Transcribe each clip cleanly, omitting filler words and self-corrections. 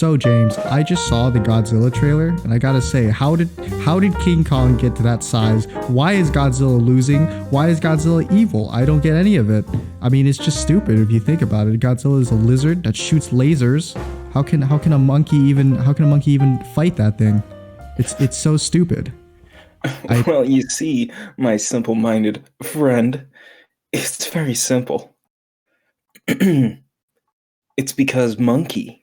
So James, I just saw the Godzilla trailer, and I gotta say, how did King Kong get to that size? Why is Godzilla losing? Why is Godzilla evil? I don't get any of it. I mean, it's just stupid if you think about it. Godzilla is a lizard that shoots lasers. How can a monkey even fight that thing? It's so stupid. Well, you see, my simple-minded friend, it's very simple. It's because monkey.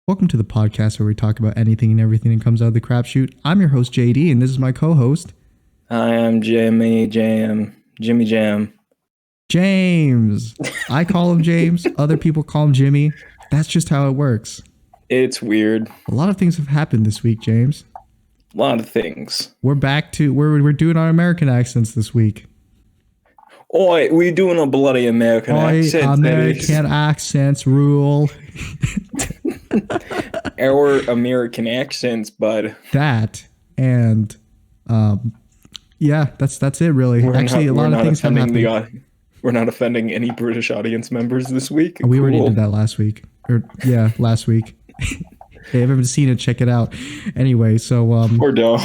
Welcome to the podcast where we talk about anything and everything that comes out of the crapshoot. I'm your host, JD, and this is my co-host. Hi, I'm Jimmy Jam. James. I call him James. Other people call him Jimmy. That's just how it works. It's weird. A lot of things have happened this week, James. A lot of things. We're back to we're doing our American accents this week. Oi, we doing a bloody American accent. American accents rule. Our American accents, bud. That and yeah, that's it really. Actually, a lot of things have happened. We're not offending any British audience members this week. We already did that last week. Last week. If you haven't seen it, check it out. Anyway, so Or don't.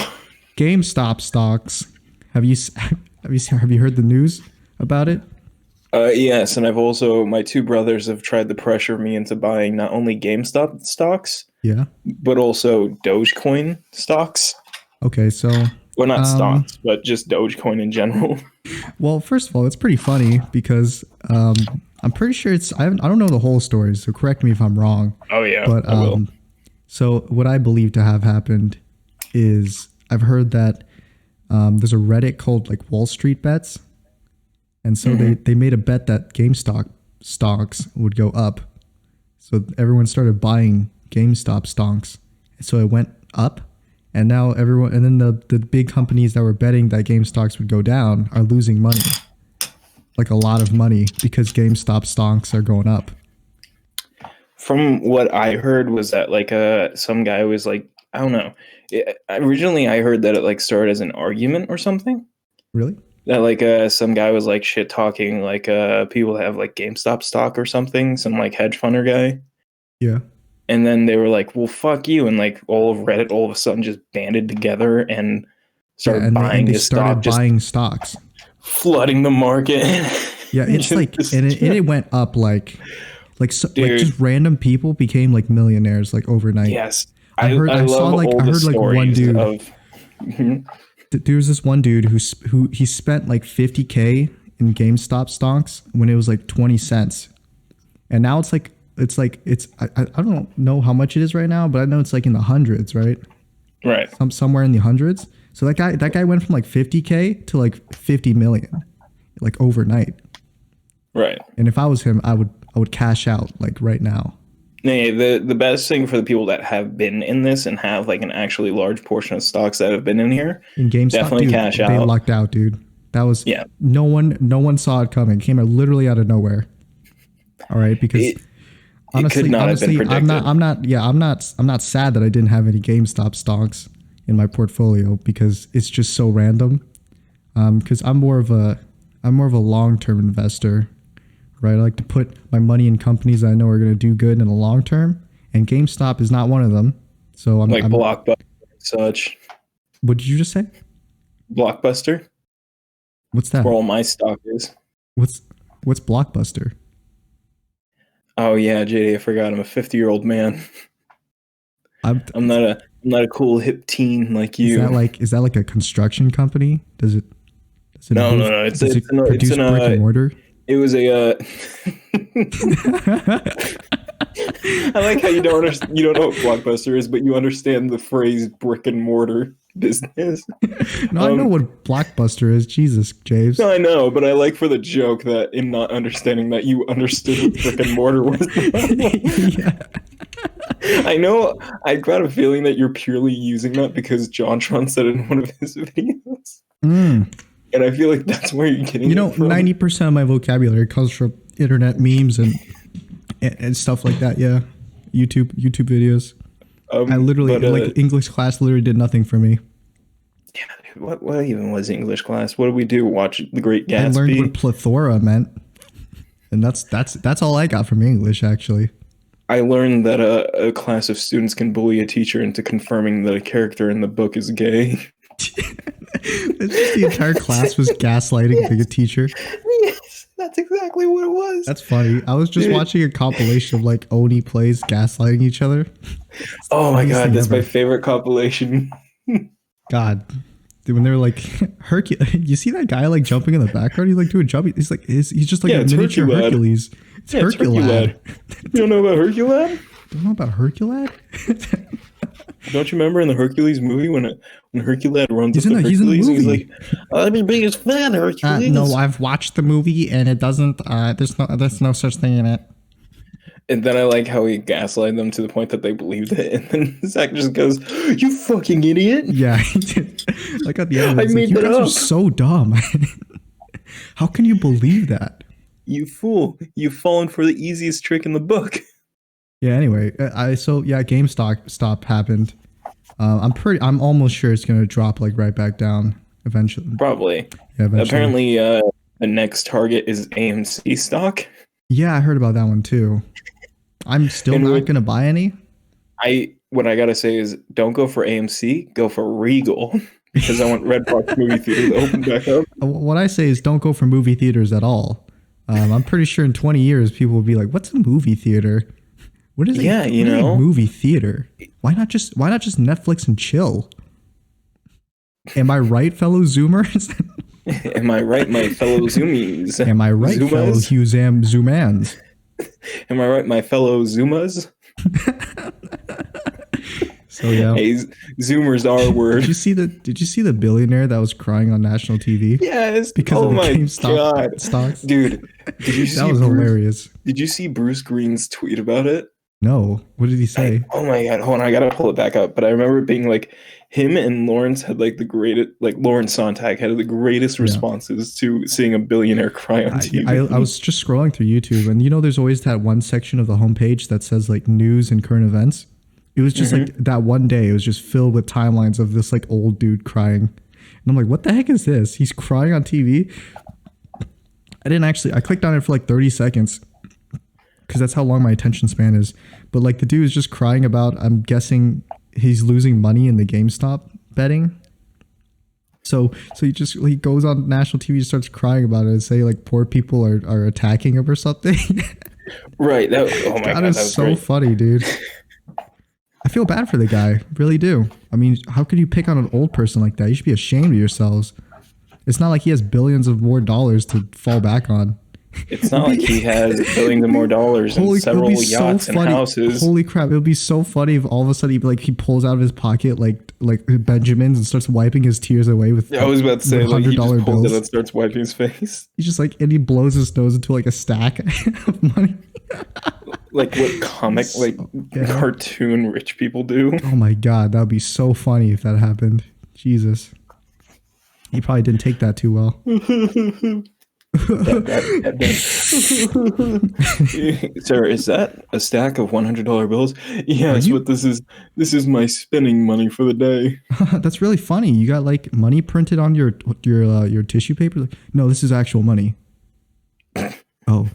GameStop stocks. Have you heard the news about it? Yes, and my two brothers have tried to pressure me into buying not only GameStop stocks, but also Dogecoin stocks. Okay, so well, not stocks, but just Dogecoin in general. Well, first of all, it's pretty funny because I'm pretty sure I don't know the whole story, so correct me if I'm wrong. Oh yeah, but I will. So what I believe to have happened is I've heard that there's a Reddit called like Wall Street Bets. And so they made a bet that GameStop stocks would go up. So everyone started buying GameStop stocks. So it went up. And now then the big companies that were betting that GameStocks would go down are losing money. Like a lot of money because GameStop stocks are going up. From what I heard was that like some guy was like, I don't know. Originally I heard that it like started as an argument or something. Really? That like some guy was like shit talking like people that have like GameStop stock or something, some like hedge funder guy. Yeah. And then they were like, well, fuck you. And like all of Reddit all of a sudden just banded together and started buying this stock. Buying stocks. Flooding the market. Yeah, it's like, and it went up like just random people became like millionaires like overnight. Yes. I heard like one dude. There was this one dude who he spent like $50K in GameStop stocks when it was like 20 cents. And now it's I don't know how much it is right now, but I know it's like in the hundreds, right? Right. Somewhere in the hundreds. So that guy went from like 50K to like 50 million like overnight. Right. And if I was him, I would cash out like right now. Nay, the best thing for the people that have been in this and have like an actually large portion of stocks that have been in here, in GameStop, definitely cash out. They lucked out, dude. That was no one saw it coming. It came out literally out of nowhere. All right, because honestly, I'm not sad that I didn't have any GameStop stocks in my portfolio because it's just so random. Because I'm more of a long-term investor. Right, I like to put my money in companies that I know are going to do good in the long term, and GameStop is not one of them. So I'm Blockbuster and such. What did you just say? Blockbuster. What's that? Where all my stock is. What's Blockbuster? Oh yeah, JD, I forgot. I'm a 50-year-old man. I'm not a cool hip teen like you. Is that like a construction company? No. It's produce brick and mortar. It was a. I like how you don't know what Blockbuster is, but you understand the phrase brick and mortar business. No, I know what Blockbuster is. Jesus, James. No, I know, but I like for the joke that in not understanding that you understood what brick and mortar was. Yeah. I know. I got a feeling that you're purely using that because JonTron said it in one of his videos. And I feel like that's where you're getting it from. 90% of my vocabulary comes from internet memes and stuff like that. Yeah, YouTube videos. I literally English class literally did nothing for me. Yeah, what even was English class? What did we do? Watch The Great Gatsby? I learned what plethora meant, and that's all I got from English actually. I learned that a class of students can bully a teacher into confirming that a character in the book is gay. It's just the entire class was gaslighting the teacher. Yes, that's exactly what it was. That's funny. I was just watching a compilation of like Oni plays gaslighting each other. Oh my god, that's my favorite compilation. God. When they're like Hercules, you see that guy like jumping in the background? He's like doing jumping. He's like he's just like a miniature Hercules. It's Hercules. You don't know about Hercules? Don't know about Hercules? Don't you remember in the Hercules movie when Hercules runs he's up to Hercules and he's like, I'm your biggest fan, Hercules. No, I've watched the movie and it doesn't. There's no such thing in it. And then I like how he gaslighted them to the point that they believed it. And then Zach just goes, "You fucking idiot!" Yeah, he did. Like at the end, I made that you guys up. are so dumb. How can you believe that? You fool! You've fallen for the easiest trick in the book. Yeah. Anyway, GameStop happened. I'm almost sure it's gonna drop like right back down eventually. Probably. Yeah. Eventually. Apparently, the next target is AMC stock. Yeah, I heard about that one too. I'm still not gonna buy any. What I gotta say is, don't go for AMC, go for Regal, because I want Redbox movie theater to open back up. What I say is, don't go for movie theaters at all. I'm pretty sure in 20 years, people will be like, "What's a movie theater? What is a movie theater? Why not just Netflix and chill?" Am I right, fellow Zoomers? Am I right, my fellow Zoomies? Am I right, Zumas? Fellow Zoomans? Am I right, my fellow Zumas? So yeah, hey, Zoomers are word. Did you see the billionaire that was crying on national TV? Yes, because of the GameStop stocks. Dude, did you see that was hilarious? Did you see Bruce Green's tweet about it? No, what did he say? Oh my god, hold on, I gotta pull it back up. But I remember it being like him and Lawrence had like the greatest, like Lawrence Sontag had the greatest responses to seeing a billionaire cry on TV. I was just scrolling through YouTube, and there's always that one section of the homepage that says like news and current events. It was just like that one day, it was just filled with timelines of this like old dude crying. And I'm like, what the heck is this? He's crying on TV. I clicked on it for like 30 seconds because that's how long my attention span is. But like the dude is just crying about, I'm guessing he's losing money in the GameStop betting. So he goes on national TV, starts crying about it and say like poor people are attacking him or something. Right. Oh my god, that is so great. Funny, dude. I feel bad for the guy, really do. I mean, how could you pick on an old person like that? You should be ashamed of yourselves. It's not like he has billions of more dollars to fall back on. It's not like he has billions of more dollars and several yachts and houses. Holy crap! It would be so funny if all of a sudden he pulls out of his pocket like Benjamins and starts wiping his tears away with. I was about to say like he just pulls it and starts wiping his face. He's just like, and he blows his nose into like a stack of money. Like what comic, cartoon rich people do. Oh my god, that would be so funny if that happened. Jesus. He probably didn't take that too well. Sir, is that a stack of $100 bills? Yeah, that's what this is. This is my spending money for the day. That's really funny. You got like money printed on your tissue paper? No, this is actual money. Oh.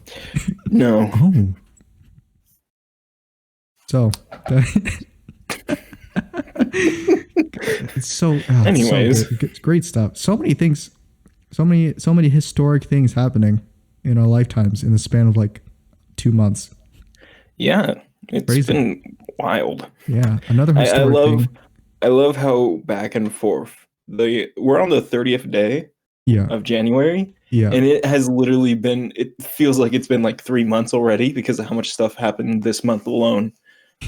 No. Oh. So, it's so. Anyways, so it's great stuff. So many things, so many historic things happening in our lifetimes in the span of like 2 months. Yeah, it's been wild. Yeah, another historic thing. I love how back and forth. We're on the 30th day of January. Yeah. And it has literally been. It feels like it's been like 3 months already because of how much stuff happened this month alone.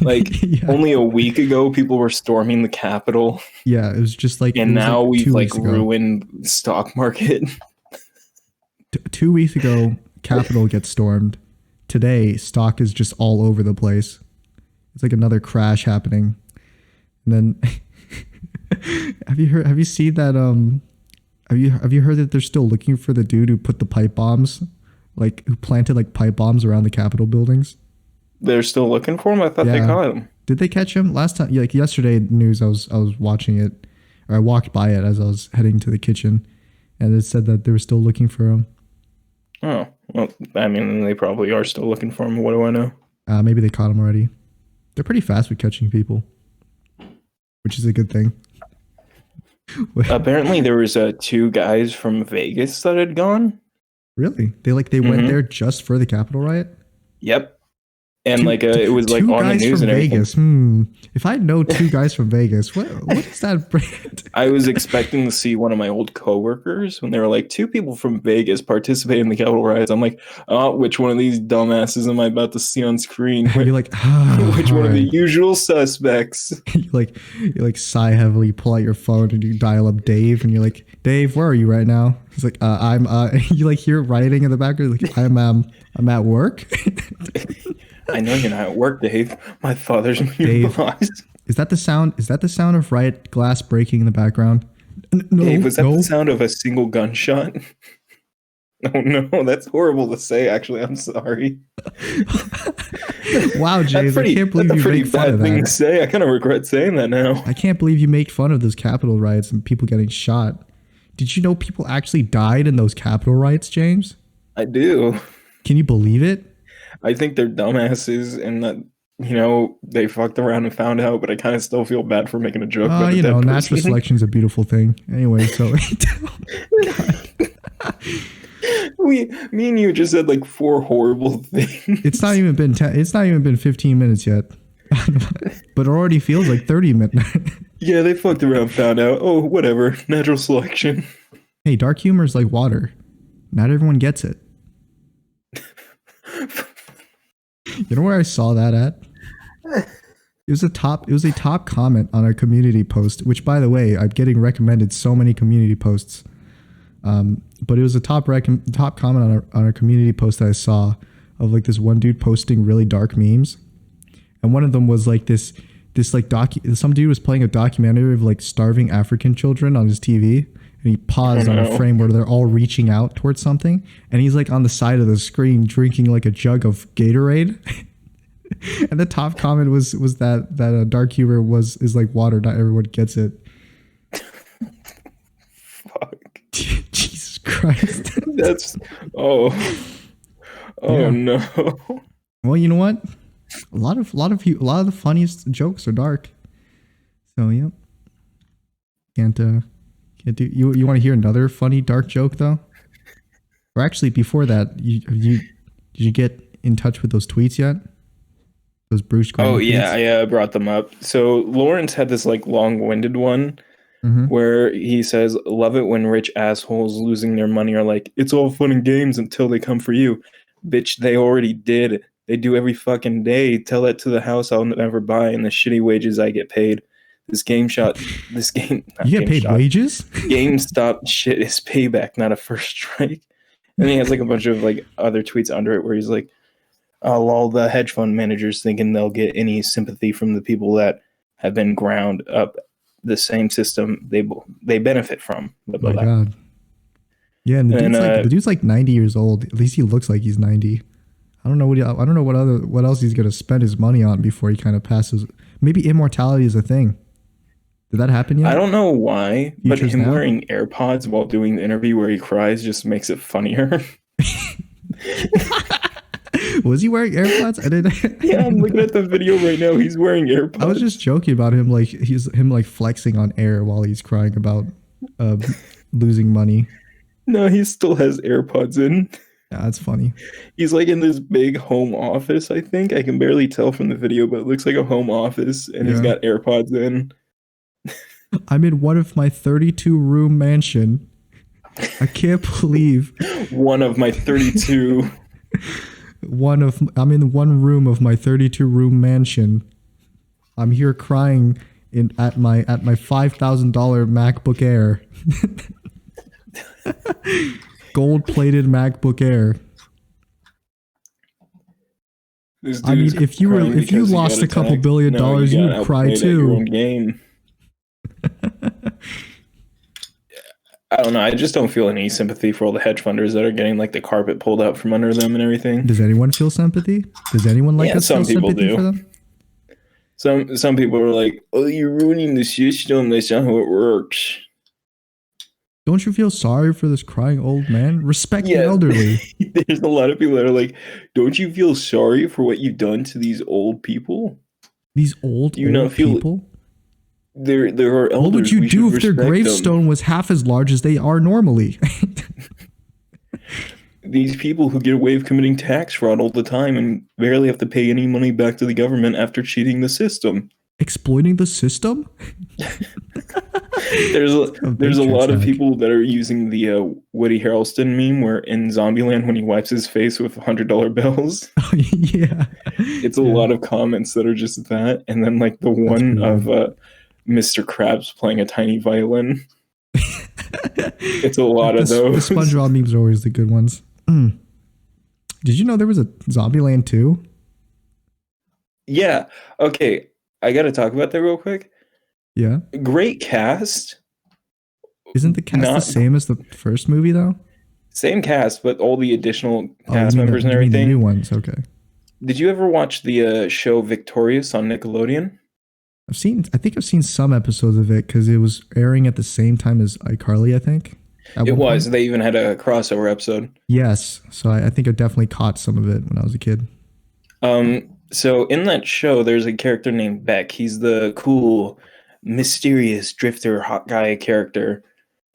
Like only a week ago, people were storming the Capitol. Yeah, it was just like, and now we've like ruined the stock market. 2 weeks ago, Capitol gets stormed. Today, stock is just all over the place. It's like another crash happening. And then, have you seen that? Have you heard that they're still looking for the dude who put the pipe bombs, like who planted like pipe bombs around the Capitol buildings? They're still looking for him? I thought they caught him. Did they catch him? Last time, like yesterday news, I was watching it, or I walked by it as I was heading to the kitchen, and it said that they were still looking for him. Oh, well, I mean, they probably are still looking for him. What do I know? Maybe they caught him already. They're pretty fast with catching people, which is a good thing. Apparently, there was two guys from Vegas that had gone. Really? They went there just for the Capitol riot? Yep. And it was like on the news from and Vegas. everything. If I know two guys from Vegas, what is that brand? I was expecting to see one of my old coworkers when they were like, two people from Vegas participate in the Capitol riots. I'm like, oh, which one of these dumbasses am I about to see on screen? You're like, which one of the usual suspects? you like sigh heavily, pull out your phone, and you dial up Dave, and you're like, Dave, where are you right now? He's like, I'm you like hear writing in the background, like I'm at work. I know you're not at work, Dave. My father's your boss. Is that the sound? Is that the sound of riot glass breaking in the background? No, Dave, was that the sound of a single gunshot? Oh no, that's horrible to say. Actually, I'm sorry. Wow, James, I can't believe you make fun of that. That's a pretty bad thing to say. I kind of regret saying that now. I can't believe you make fun of those Capitol riots and people getting shot. Did you know people actually died in those Capitol riots, James? I do. Can you believe it? I think they're dumbasses and that, they fucked around and found out, but I kind of still feel bad for making a joke about it. Natural selection's a beautiful thing. Anyway, so me and you just said like four horrible things. It's not even been 15 minutes yet. But it already feels like 30 minutes. Yeah, they fucked around, found out. Oh, whatever. Natural selection. Hey, dark humor is like water. Not everyone gets it. You know where I saw that at? It was a top comment on our community post, which by the way, I'm getting recommended so many community posts. But it was a top comment on our community post that I saw of like this one dude posting really dark memes. And one of them was like some dude was playing a documentary of like starving African children on his TV. And he paused on a frame where they're all reaching out towards something. And he's like on the side of the screen drinking like a jug of Gatorade. And the top comment was that dark humor is like water. Not everyone gets it. Fuck. Jesus Christ. That's yeah. No. Well, you know what? A lot of the funniest jokes are dark. So yeah. Can't do you want to hear another funny dark joke though? Or actually before that, did you get in touch with those tweets yet? Those Bruce Graham tweets? Yeah, I brought them up. So Lawrence had this like long-winded one where he says, "Love it when rich assholes losing their money are like, it's all fun and games until they come for you. Bitch, they already did. They do every fucking day. Tell that to the house I'll never buy and the shitty wages I get paid. You get paid wages? GameStop shit is payback, not a first strike." And he has like a bunch of like other tweets under it where he's like, all the hedge fund managers thinking they'll get any sympathy from the people that have been ground up the same system they benefit from. Blah, blah, blah. God. Yeah, and the dude's like 90 years old. At least he looks like he's 90. I don't know what else he's gonna spend his money on before he kind of passes. Maybe immortality is a thing. Did that happen yet? I don't know why, but him wearing AirPods while doing the interview where he cries just makes it funnier. Was he wearing AirPods? Yeah, I'm looking at the video right now. He's wearing AirPods. I was just joking about him, like him flexing on air while he's crying about losing money. No, he still has AirPods in. Yeah, that's funny. He's like in this big home office, I think. I can barely tell from the video, but it looks like a home office, and he's got AirPods in. I'm in one of my 32-room mansion. I can't believe. One of my 32. I'm in one room of my 32-room mansion. I'm here crying at my $5,000 MacBook Air. Gold-plated MacBook Air. I mean, if you lost a couple $1 billion, you would cry too. I don't know. I just don't feel any sympathy for all the hedge funders that are getting like the carpet pulled out from under them and everything. Does anyone feel sympathy? Does anyone like us feel sympathy for them? Some people are like, "Oh, you're ruining the system. That's not how it works." Don't you feel sorry for this crying old man? Respect the Yeah, elderly. there's a lot of people that are like, don't you feel sorry for what you've done to these old people? These old, Do you not old feel people. there are What would elders? you We should do if their respect them. gravestone was half as large as they are normally? These people who get away with committing tax fraud all the time and barely have to pay any money back to the government after cheating the system. Exploiting the system? A There's a Matrix lot of hack. people that are using the Woody Harrelson meme where in Zombieland when he wipes his face with $100 bills, Oh, yeah. it's a Yeah. lot of comments that are just that, and then like the That's one pretty of good. Mr. Krabs playing a tiny violin. It's a lot of The those. SpongeBob memes are always the good ones. Did you know there was a Zombieland 2? Yeah. Okay. I got to talk about that real quick. Yeah. Great cast. Isn't the cast the Not same as the first movie though? same cast, but all the additional Oh, cast members and you mean the everything. new ones? Okay. Did you ever watch the show Victorious on Nickelodeon? I think I've seen some episodes of it because it was airing at the same time as iCarly, I think. At It one was. point. They even had a crossover episode. Yes. So I think I definitely caught some of it when I was a kid. So in that show, there's a character named Beck. He's the cool, mysterious drifter, hot guy character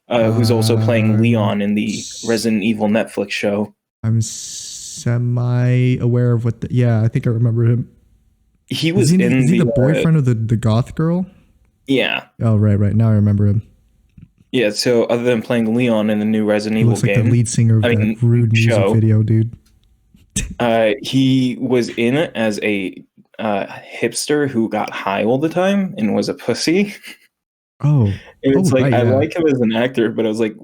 who's also playing I'm, Leon in the Resident Evil Netflix show. I'm semi aware of what yeah, I think I remember him. He was in Is he the the boyfriend of the goth girl? yeah. Oh, right. Now I remember him. Yeah, so other than playing Leon in the new Resident He Evil looks like game, the lead singer of I that mean rude music show, video, dude. he was in it as a hipster who got high all the time and was a pussy. Oh, And it's like right, I yeah. like him as an actor, but I was like,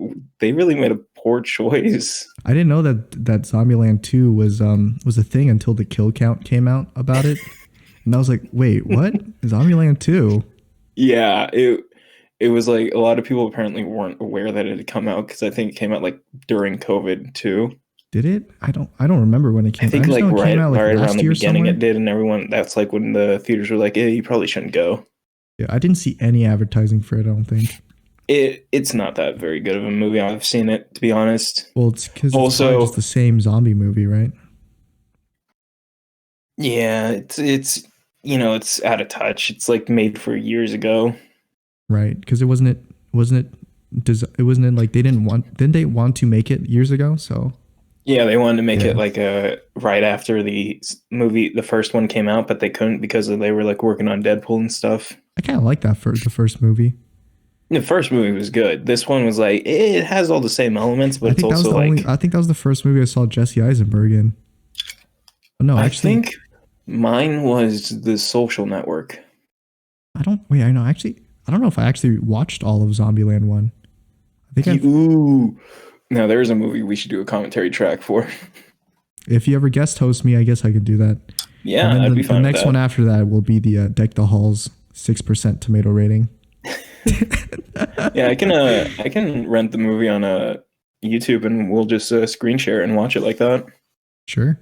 they really made a poor choice. I didn't know that Zombieland 2 was a thing until the kill count came out about it. And I was like, wait, what? Zombieland 2? Yeah, it was like a lot of people apparently weren't aware that it had come out because I think it came out like during COVID too. Did it? I don't remember when it came I out. think I just like know it came out like right around last the year beginning somewhere. it did, and everyone that's like when the theaters were like, "Yeah, you probably shouldn't go." Yeah, I didn't see any advertising for it, I don't think. It's not that very good of a movie. I've seen it, to be honest. Well, it's because it's Also, probably just the same zombie movie, right? yeah, it's it's out of touch. It's like made for years ago. Right, because it wasn't like didn't they want to make it years ago? So Yeah, they wanted to make Yeah. it like right after the movie, the first one came out, but they couldn't because they were like working on Deadpool and stuff. I kind of like that for the first movie. The first movie was good. This one was like it has all the same elements, but I it's think that was also the like only. I think that was the first movie I saw Jesse Eisenberg in. Oh, no, I actually, think mine was The Social Network. I don't. Wait, I know. Actually, I don't know if I actually watched all of Zombieland 1. I think Ooh, now there's a movie we should do a commentary track for. if you ever guest host me, I guess I could do that. Yeah, And then I'd be the fine with next that. one after that will be the Deck the Halls 6% tomato rating. Yeah, I can rent the movie on YouTube and we'll just screen share it and watch it like that. Sure,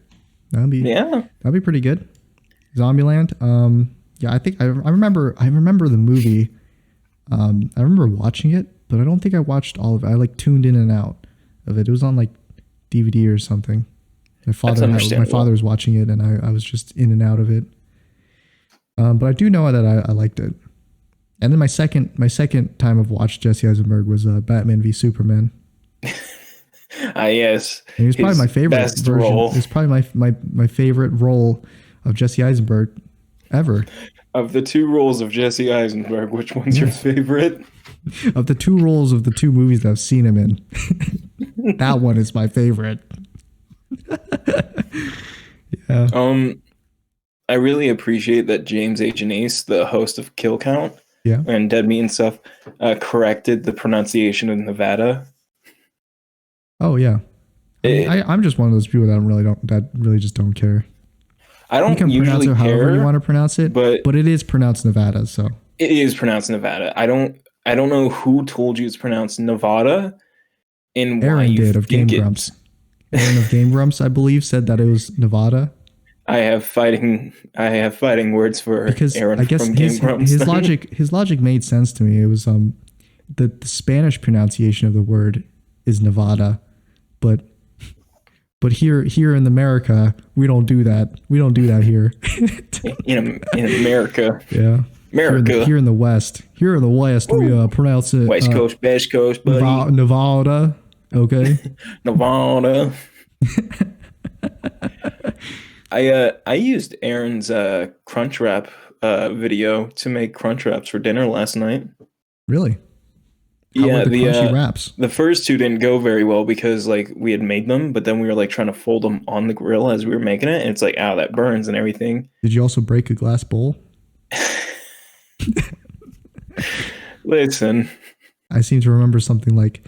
that'd Yeah. be pretty good. Zombieland. Yeah, I think I remember the movie. I remember watching it, but I don't think I watched all of it. I like tuned in and out of it. It was on like DVD or something. My father was watching it, and I was just in and out of it. But I do know that I liked it. And then my second time I've watched Jesse Eisenberg was Batman v Superman. Yes. And it was probably His my favorite best version. role. It was probably my favorite role of Jesse Eisenberg ever. Of the two roles of Jesse Eisenberg, which one's your favorite? Of the two roles of the two movies that I've seen him in, that one is my favorite. Yeah. I really appreciate that James H. and Ace, the host of Kill Count Yeah. and Dead Meat and stuff, corrected the pronunciation of Nevada. Oh yeah. I'm just one of those people that really just don't care. I You don't can pronounce usually it however care, you want to pronounce it, but it is pronounced Nevada. So it is pronounced Nevada. I don't know who told you it's pronounced Nevada and why Aaron you did of Game think Grumps. Aaron of Game Grumps, I believe, said that it was Nevada. I have fighting words for Because Aaron I guess from Game Grumps. his logic made sense to me. It was the Spanish pronunciation of the word is Nevada, but here in America we don't do that. We don't do that here. in America. Yeah. America. Here in the West. Here in the West, Ooh. we pronounce it West Coast, Best Coast, buddy. Nevada. Okay. Nevada. I used Aaron's Crunchwrap video to make Crunchwraps for dinner last night. Really? How were the crunchy wraps? The first two didn't go very well because like we had made them, but then we were like trying to fold them on the grill as we were making it, and it's like, that burns and everything. Did you also break a glass bowl? Listen, I seem to remember something like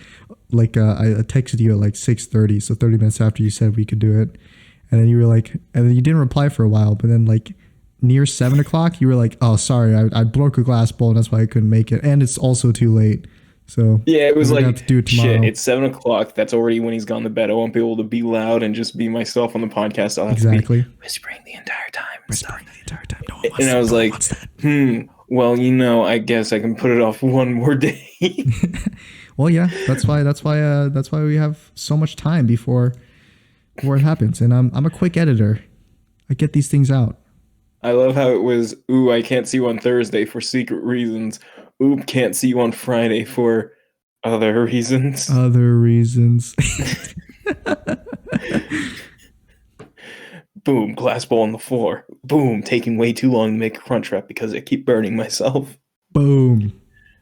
I texted you at like 6:30, so 30 minutes after you said we could do it, and then you were like, and then you didn't reply for a while, but then like near 7 o'clock, you were like, oh, sorry, I broke a glass bowl, and that's why I couldn't make it, and it's also too late. So yeah, it was like, have to do it tomorrow. Shit, it's 7 o'clock. That's already when he's gone to bed. I won't be able to be loud and just be myself on the podcast. I'll have to be whispering the entire time. And I was like, well, I guess I can put it off one more day. Well, yeah, that's why we have so much time before it happens. And I'm a quick editor. I get these things out. I love how it was, ooh, I can't see you on Thursday for secret reasons. Oop, can't see you on Friday for other reasons. Other reasons. Boom, glass bowl on the floor. Boom, taking way too long to make a Crunchwrap because I keep burning myself. Boom.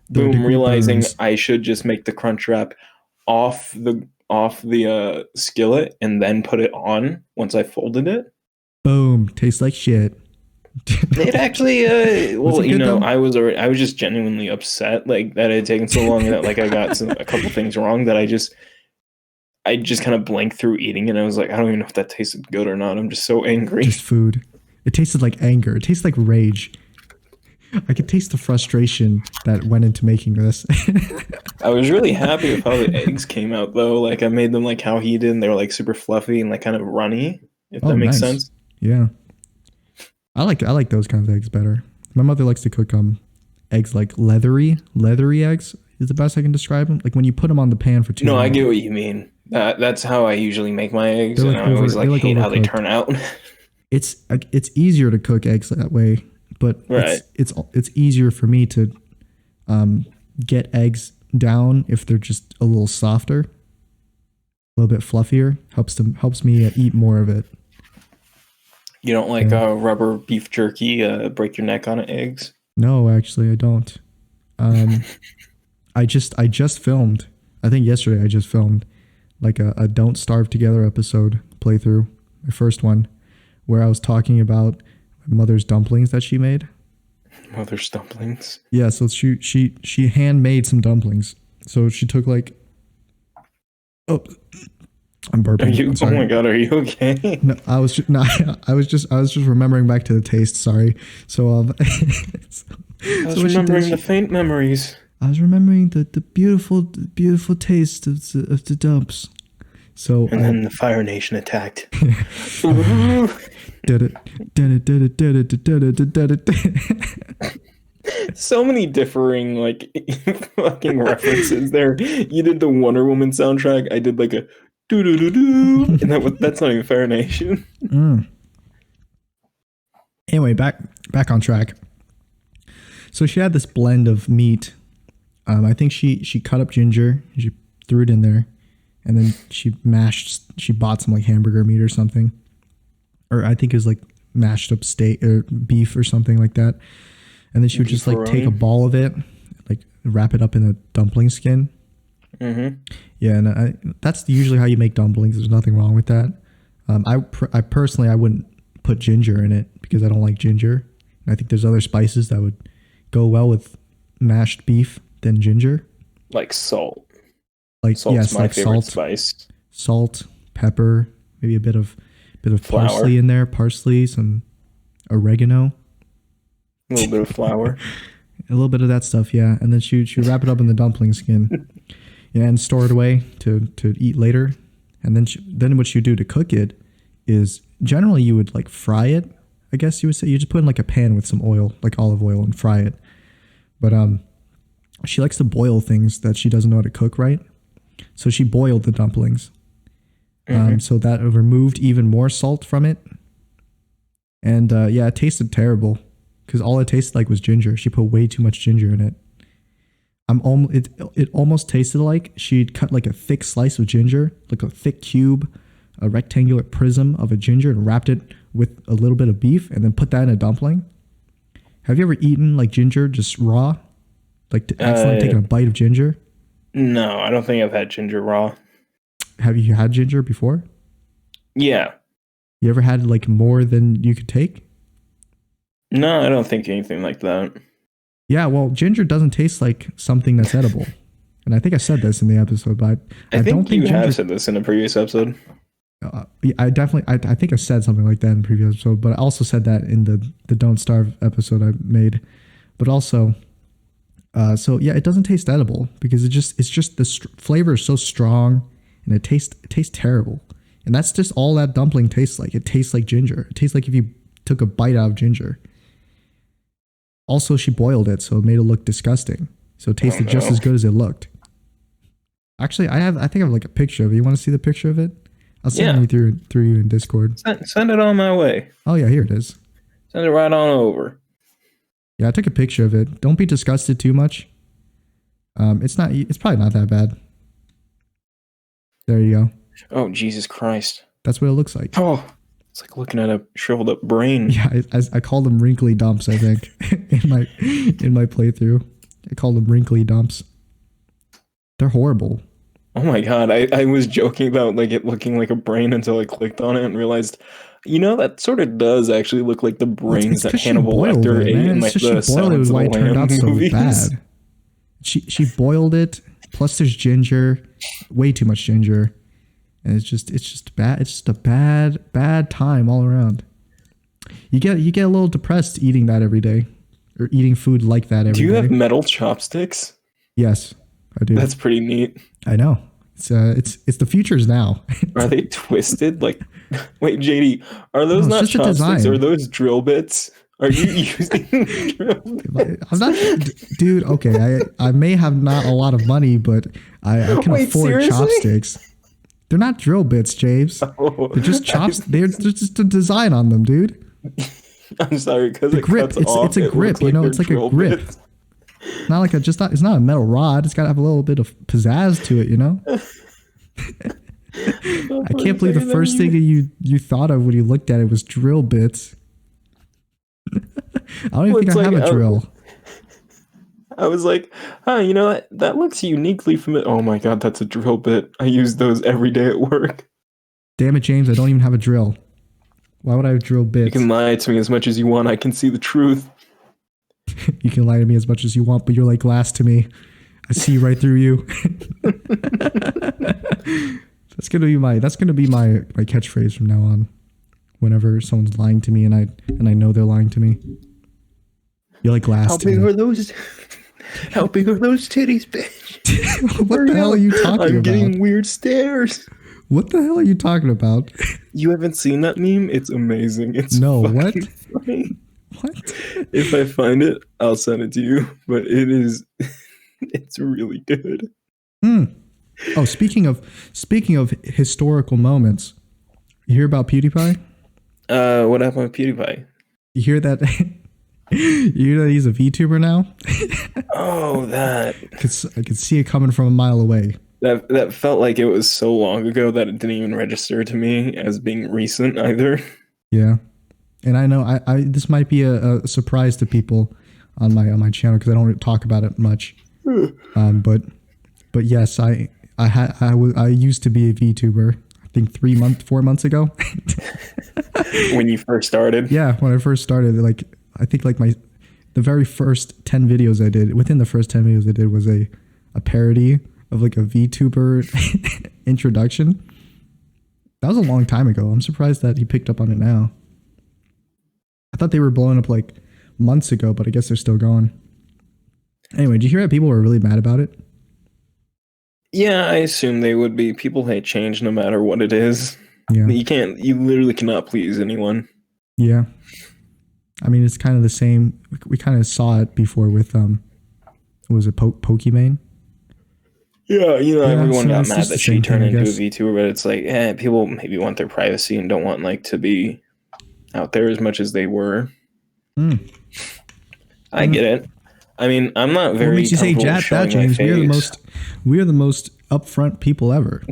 Boom, realizing I should just make the Crunchwrap off the skillet and then put it on once I folded it. Boom, tastes like shit. It actually, I was just genuinely upset, like that it had taken so long, that like I got a couple things wrong that I just kind of blanked through eating, and I was like, I don't even know if that tasted good or not. I'm just so angry. Just food. It tasted like anger. It tastes like rage. I could taste the frustration that went into making this. I was really happy with how the eggs came out, though. Like I made them like how he did, and they were like super fluffy and like kind of runny. If that makes sense. Yeah. I like those kinds of eggs better. My mother likes to cook eggs like leathery eggs is the best I can describe them. Like when you put them on the pan for too long. No, I get what you mean. That's how I usually make my eggs, and I always hate how they turn out. It's easier to cook eggs that way, but it's easier for me to get eggs down if they're just a little softer, a little bit fluffier. Helps me eat more of it. You don't like rubber beef jerky, break your neck on it, eggs? No, actually, I don't. I just filmed, I think yesterday I just filmed like a Don't Starve Together episode playthrough, my first one, where I was talking about my mother's dumplings that she made. Mother's dumplings? Yeah, so she handmade some dumplings. So she took like... Oh... I'm burping. Oh my god, are you okay? No, I was just remembering back to the taste. Sorry. So I was remembering the faint memories. I was remembering the beautiful taste of the dumps. So then the Fire Nation attacked. So many differing like fucking references there. You did the Wonder Woman soundtrack. I did like a do-do-do-do, and that's not even Fire Nation. Anyway, back on track. So she had this blend of meat. I think she cut up ginger, she threw it in there, and then she bought some like hamburger meat or something, or I think it was like mashed up steak or beef or something like that. And then she would just like take a ball of it, like wrap it up in a dumpling skin. Mm-hmm. Yeah, and that's usually how you make dumplings. There's nothing wrong with that. I personally wouldn't put ginger in it because I don't like ginger. And I think there's other spices that would go well with mashed beef than ginger. Like salt. Salt's my favorite spice. Salt, pepper, maybe a bit of flour. Parsley in there. Parsley, some oregano. A little bit of flour. A little bit of that stuff, yeah. And then she wrap it up in the dumpling skin. Yeah, and store it away to eat later. And then what you do to cook it is generally you would like fry it. I guess you would say you just put in like a pan with some oil, like olive oil, and fry it. But she likes to boil things that she doesn't know how to cook right. So she boiled the dumplings. So that removed even more salt from it. And yeah, it tasted terrible because all it tasted like was ginger. She put way too much ginger in it. It almost tasted like she'd cut like a thick slice of ginger, like a thick cube, a rectangular prism of a ginger, and wrapped it with a little bit of beef, and then put that in a dumpling. Have you ever eaten like ginger just raw, like accidentally taking a bite of ginger? No, I don't think I've had ginger raw. Have you had ginger before? Yeah. You ever had like more than you could take? No, I don't think anything like that. Yeah, well, ginger doesn't taste like something that's edible. And I think I said this in the episode, but I don't think you have said this in a previous episode. I think I said something like that in the previous episode, but I also said that in the Don't Starve episode I made. But also, so yeah, it doesn't taste edible because it's just the flavor is so strong and it tastes terrible. And that's just all that dumpling tastes like. It tastes like ginger. It tastes like if you took a bite out of ginger. Also, she boiled it, so it made it look disgusting. So it tasted just as good as it looked. Actually, I think I have like a picture of it. You want to see the picture of it? I'll send it through you in Discord. Send it on my way. Oh yeah, here it is. Send it right on over. Yeah, I took a picture of it. Don't be disgusted too much. It's probably not that bad. There you go. Oh, Jesus Christ. That's what it looks like. Oh, it's like looking at a shriveled up brain. Yeah, I called them wrinkly dumps, I think, in my playthrough. I called them wrinkly dumps. They're horrible. Oh my God. I was joking about like it looking like a brain until I clicked on it and realized, that sort of does actually look like the brains that Hannibal Lecter ate in like the Silence of the Lambs movies. So bad. She boiled it. Plus, there's ginger, way too much ginger, and it's just bad. It's just a bad time all around. You get a little depressed eating that every day, or eating food like that every day. Do you have metal chopsticks? Yes, I do. That's pretty neat. I know. It's the futures now. Are they twisted? Like, wait, JD, are those not chopsticks? Are those drill bits? Are you using drill bits? I'm not, dude. Okay, I may have not a lot of money, but I can afford seriously? Chopsticks. They're not drill bits, James. Oh, they're just They're just a design on them, dude. I'm sorry, because the grip. It's a grip. It's like a grip. Bits. Not like it's not a metal rod. It's got to have a little bit of pizzazz to it, I can't believe the first thing that you thought of when you looked at it was drill bits. I don't even think I have a drill. I was like, that looks uniquely familiar. Oh my God, that's a drill bit. I use those every day at work. Damn it, James, I don't even have a drill. Why would I drill bits? You can lie to me as much as you want. I can see the truth. You can lie to me as much as you want, but you're like glass to me. I see right through you. That's gonna be my catchphrase from now on. Whenever someone's lying to me and I know they're lying to me. You're like glass to me. How big are those titties, bitch? What the hell are you talking about? I'm getting weird stares. What the hell are you talking about? You haven't seen that meme? It's amazing. It's what? Funny. What? If I find it, I'll send it to you. But it's really good. Oh, speaking of historical moments, you hear about PewDiePie? What happened with PewDiePie? You hear that? You hear that he's a VTuber now? Oh, that. I could see it coming from a mile away. That felt like it was so long ago that it didn't even register to me as being recent either. Yeah. And I know this might be a surprise to people on my channel because I don't talk about it much. But yes, I used to be a VTuber. I think 4 months ago. When you first started? Yeah, when I first started, I think the very first 10 videos I did, within the first 10 videos I did was a parody of like a VTuber introduction. That was a long time ago. I'm surprised that he picked up on it now. I thought they were blowing up like months ago, but I guess they're still going. Anyway, did you hear that people were really mad about it? Yeah, I assume they would be. People hate change no matter what it is. Yeah. You literally cannot please anyone. Yeah. I mean, it's kind of the same. We kind of saw it before with Was it Pokimane? Yeah, everyone so got it's mad just the that she same turned thing, I into a guess. VTuber, but it's like, people maybe want their privacy and don't want like to be out there as much as they were. Hmm. I get it. I mean, I'm not What very makes you say comfortable that, showing my James? We are the most upfront people ever.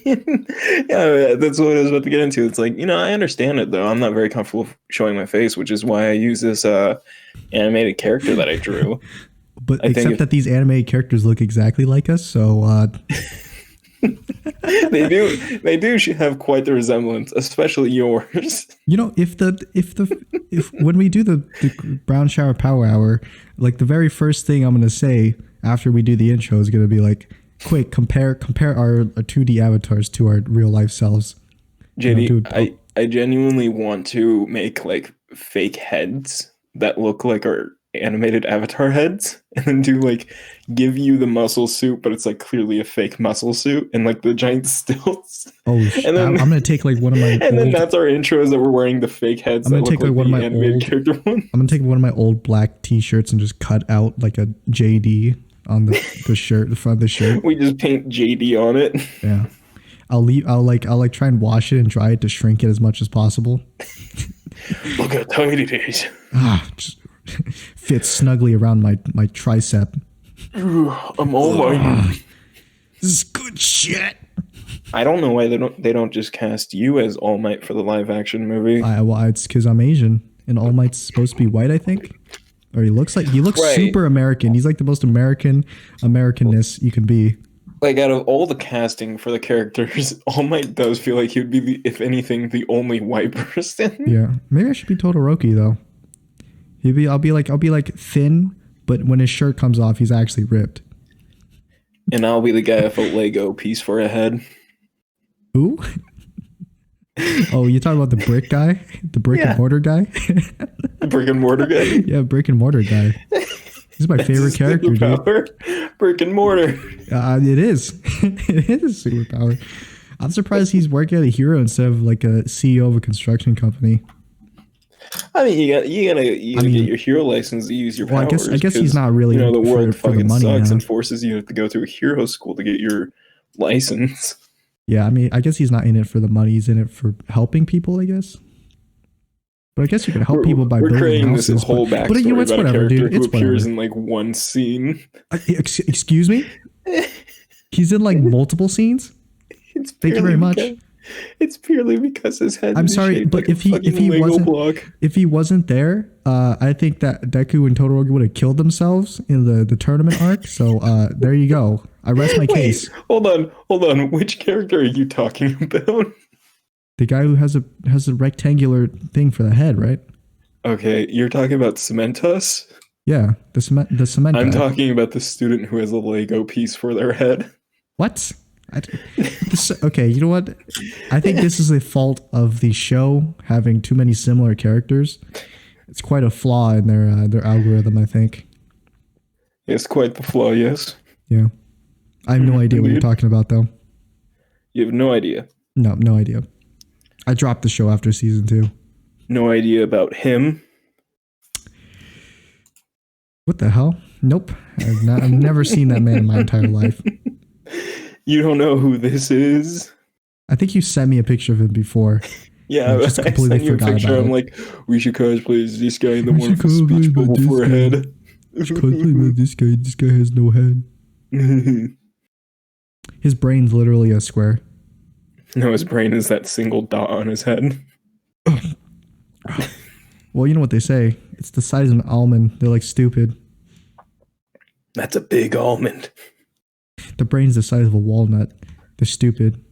Yeah, that's what I was about to get into. It's like, I understand it though. I'm not very comfortable showing my face, which is why I use this animated character that I drew. But I think except that these animated characters look exactly like us, so they do have quite the resemblance, especially yours. if when we do the brown shower power hour, like the very first thing I'm gonna say after we do the intro is gonna be like, quick, compare our 2D avatars to our real life selves. JD, I genuinely want to make like fake heads that look like our animated avatar heads, and then give you the muscle suit, but it's like clearly a fake muscle suit and like the giant stilts. And then I'm gonna take like one of my and then that's our intro, is that we're wearing the fake heads. I'm gonna that take look like one of my animated character one. I'm gonna take one of my old black T-shirts and just cut out like a JD on the shirt, the front of the shirt. We just paint JD on it. Yeah. I'll try and wash it and dry it to shrink it as much as possible. Look how tight it is. Just fits snugly around my tricep. I'm all right. This is good shit. I don't know why they don't just cast you as All Might for the live action movie. Well, it's because I'm Asian and All Might's supposed to be white, I think. Or he looks right. super American. He's like the most Americanness you can be. Like, out of all the casting for the characters, All Might does feel like he would be, if anything, the only white person. Yeah, maybe I should be Todoroki though. I'll be like thin, but when his shirt comes off, he's actually ripped. And I'll be the guy with a Lego piece for a head. Who? Oh, you talking about the brick guy, the brick and mortar guy? The brick and mortar guy. Yeah, brick and mortar guy. He's my favorite character, dude. Brick and mortar. It is. It is a superpower. I'm surprised he's working at a hero instead of like a CEO of a construction company. I mean, you gotta get your hero license to use your powers. I guess he's not really. The world for fucking the money sucks now. and forces you to go through a hero school to get your license. Yeah, I mean, I guess he's not in it for the money. He's in it for helping people, I guess. But I guess you can help people by building creating houses. This whole backstory you know, it's about whatever, a character dude. It's who appears whatever. in like one scene. Excuse me? He's in like multiple scenes? Thank you very much. It's purely because his head. I'm sorry, but if he wasn't there, I think that Deku and Todoroki would have killed themselves in the tournament arc. So there you go. I rest my case. Hold on. Which character are you talking about? The guy who has a rectangular thing for the head, right? Okay, you're talking about Cementus? Yeah, the cement I'm guy. talking about the student who has a Lego piece for their head. What? Okay, you know what? I think this is a fault of the show having too many similar characters. It's quite a flaw in their algorithm, I think. It's quite the flaw, yes. Yeah. I have no idea what you're talking about, though. You have no idea? No idea. I dropped the show after season 2. No idea about him? What the hell? Nope. I've never seen that man in my entire life. You don't know who this is? I think you sent me a picture of him before. Yeah, I sent you a picture. I'm like, we should cosplay as this guy in the one with the speech bubble for a head. Cosplay about this guy. This guy has no head. His brain's literally a square. No, his brain is that single dot on his head. Well, you know what they say. It's the size of an almond. They're like stupid. That's a big almond. The brain's the size of a walnut. They're stupid.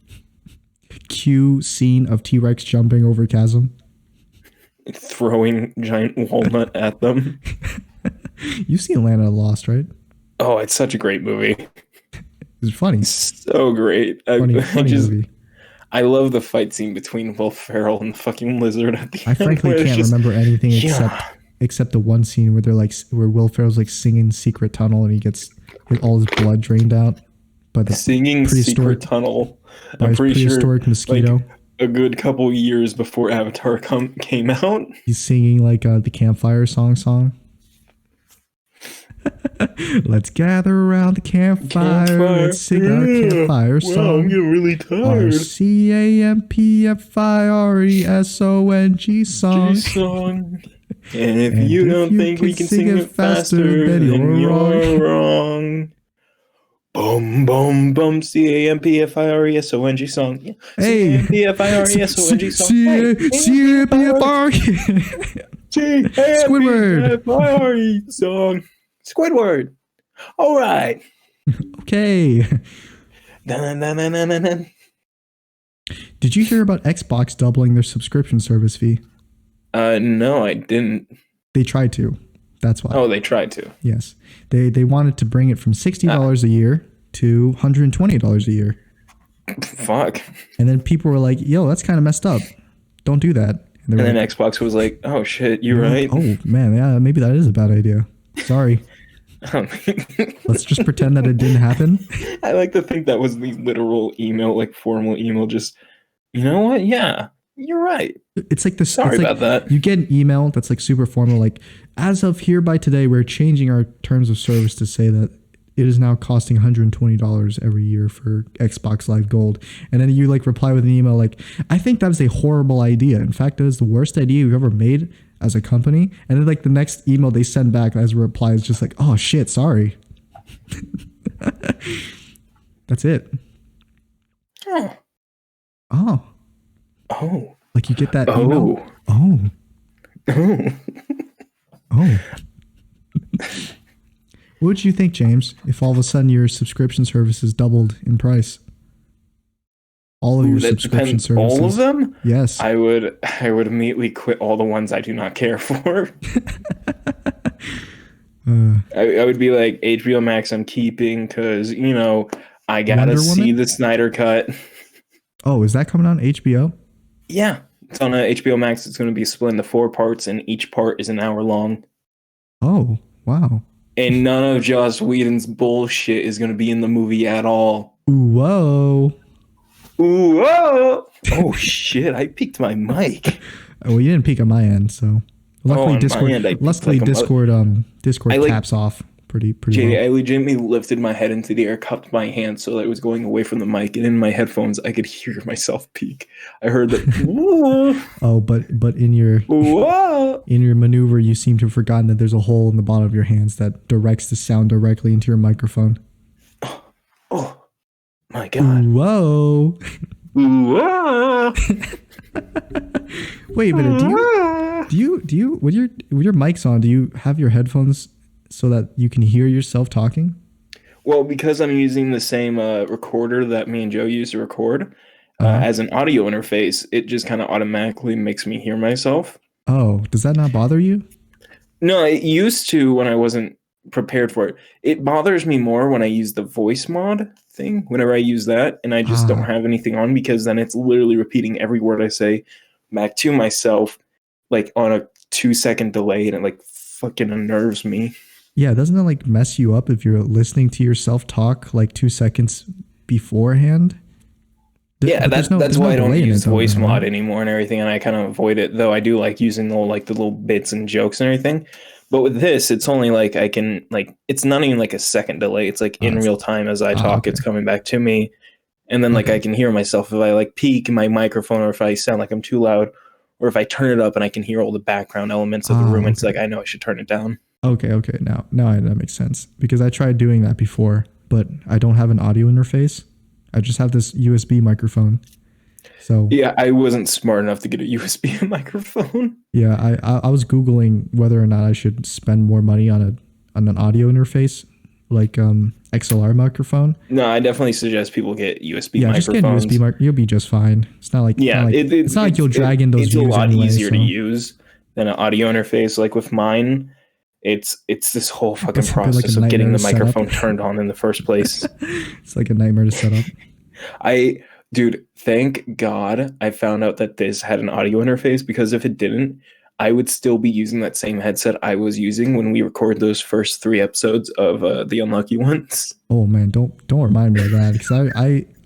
Cue scene of T-Rex jumping over chasm. Throwing giant walnut at them. You've seen Land of the Lost, right? Oh, it's such a great movie. It's funny. So great. Funny movie. I love the fight scene between Will Ferrell and the fucking lizard at the end. I frankly can't remember anything except the one scene where Will Ferrell's like singing Secret Tunnel and he gets all his blood drained out by the singing Secret Tunnel. I'm pretty sure mosquito. Like, a good couple years before Avatar came out. He's singing like the campfire song. Let's gather around the campfire. Let's sing our campfire song. Wow, I'm getting really tired. CAMPFIRESONG song. Song. And if you don't think we can sing it faster, then you're wrong. Boom, boom, boom. CAMPFIRESONG song. Yeah. Hey. CAMPFIRESONG song. Squidward song. Squidward. All right. Okay. Dun, dun, dun, dun, dun, dun. Did you hear about Xbox doubling their subscription service fee? No, I didn't. They tried to. That's why. Oh, they tried to. Yes. They wanted to bring it from $60 a year to $120 a year. Fuck. And then people were like, yo, that's kind of messed up. Don't do that. And then Xbox was like, oh shit, you're right. Oh man, yeah, maybe that is a bad idea. Sorry. Let's just pretend that it didn't happen. I like to think that was the literal email, like formal email, just, you know what? Yeah, you're right. It's like this. Sorry about that. You get an email that's like super formal, like, as of hereby today, we're changing our terms of service to say that it is now costing $120 every year for Xbox Live Gold. And then you like reply with an email like, I think that is a horrible idea. In fact, that is the worst idea we've ever made as a company. And then like the next email they send back as a reply is just like, oh shit, sorry. That's it. Oh. Oh. Oh. Like you get that email. Oh. Oh. Oh. What would you think, James, if all of a sudden your subscription services doubled in price? All of your subscription services. All of them? Yes. I would immediately quit all the ones I do not care for. I would be like, HBO Max I'm keeping because, you know, I gotta see the Snyder Cut. Oh, is that coming on HBO? Yeah. It's on HBO Max. It's going to be split into 4 parts, and each part is an hour long. Oh, wow. And none of Joss Whedon's bullshit is going to be in the movie at all. Ooh, whoa. Ooh, whoa. Oh, shit. I peaked my mic. Well, you didn't peak on my end, so. Luckily, Discord caps off pretty Jay, well. I legitimately lifted my head into the air, cupped my hand so that it was going away from the mic, and in my headphones, I could hear myself peak. I heard that. Oh, but in your maneuver, you seem to have forgotten that there's a hole in the bottom of your hands that directs the sound directly into your microphone. Oh my god! Whoa! Whoa. Wait a minute. Do you with your mics on? Do you have your headphones so that you can hear yourself talking? Well, because I'm using the same recorder that me and Joe used to record as an audio interface, it just kind of automatically makes me hear myself. Oh, does that not bother you? No, it used to when I wasn't prepared for it. It bothers me more when I use the voice mod thing, whenever I use that, and I just don't have anything on, because then it's literally repeating every word I say back to myself, like on a 2-second delay, and it like fucking unnerves me. Yeah, doesn't it like mess you up if you're listening to yourself talk like 2 seconds beforehand? Yeah, that's why I don't use voice mod anymore and everything, and I kind of avoid it. Though I do like using the little bits and jokes and everything. But with this, it's only like I can it's not even like a second delay. It's like in real time as I talk, it's coming back to me, and then like I can hear myself if I like peak my microphone, or if I sound like I'm too loud, or if I turn it up and I can hear all the background elements of the room. It's like I know I should turn it down. Okay. Now that makes sense, because I tried doing that before, but I don't have an audio interface. I just have this USB microphone. So yeah, I wasn't smart enough to get a USB microphone. Yeah, I was Googling whether or not I should spend more money on an audio interface, like XLR microphone. No, I definitely suggest people get USB microphones. Just get an USB you'll be just fine. It's not like it's not like you'll drag in those views. It's a lot anyway, easier to use than an audio interface. Like with mine, it's this whole fucking process of getting the microphone turned on in the first place. It's like a nightmare to set up. Dude, thank God I found out that this had an audio interface, because if it didn't, I would still be using that same headset I was using when we recorded those first 3 episodes of The Unlucky Ones. Oh man, don't remind me of that, because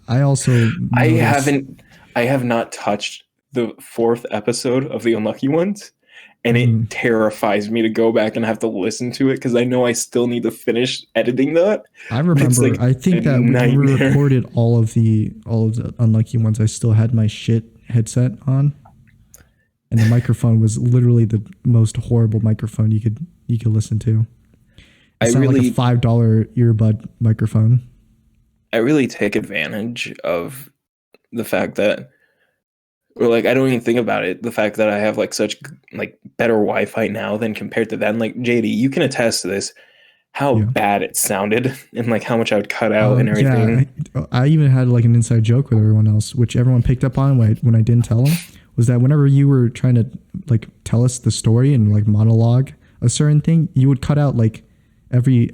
I also I have not touched the 4th episode of The Unlucky Ones. and it terrifies me to go back and have to listen to it because I know I still need to finish editing that. I remember. Like I think that when we recorded all of the unlucky ones, I still had my shit headset on, and the microphone was literally the most horrible microphone you could listen to. It sounded like a $5 earbud microphone. I really take advantage of the fact that, or like, I don't even think about it. The fact that I have like such like better Wi-Fi now than compared to then. Like JD, you can attest to this, how bad it sounded and like how much I would cut out and everything. Yeah, I even had like an inside joke with everyone else, which everyone picked up on when I didn't tell them, was that whenever you were trying to like tell us the story and like monologue a certain thing, you would cut out like every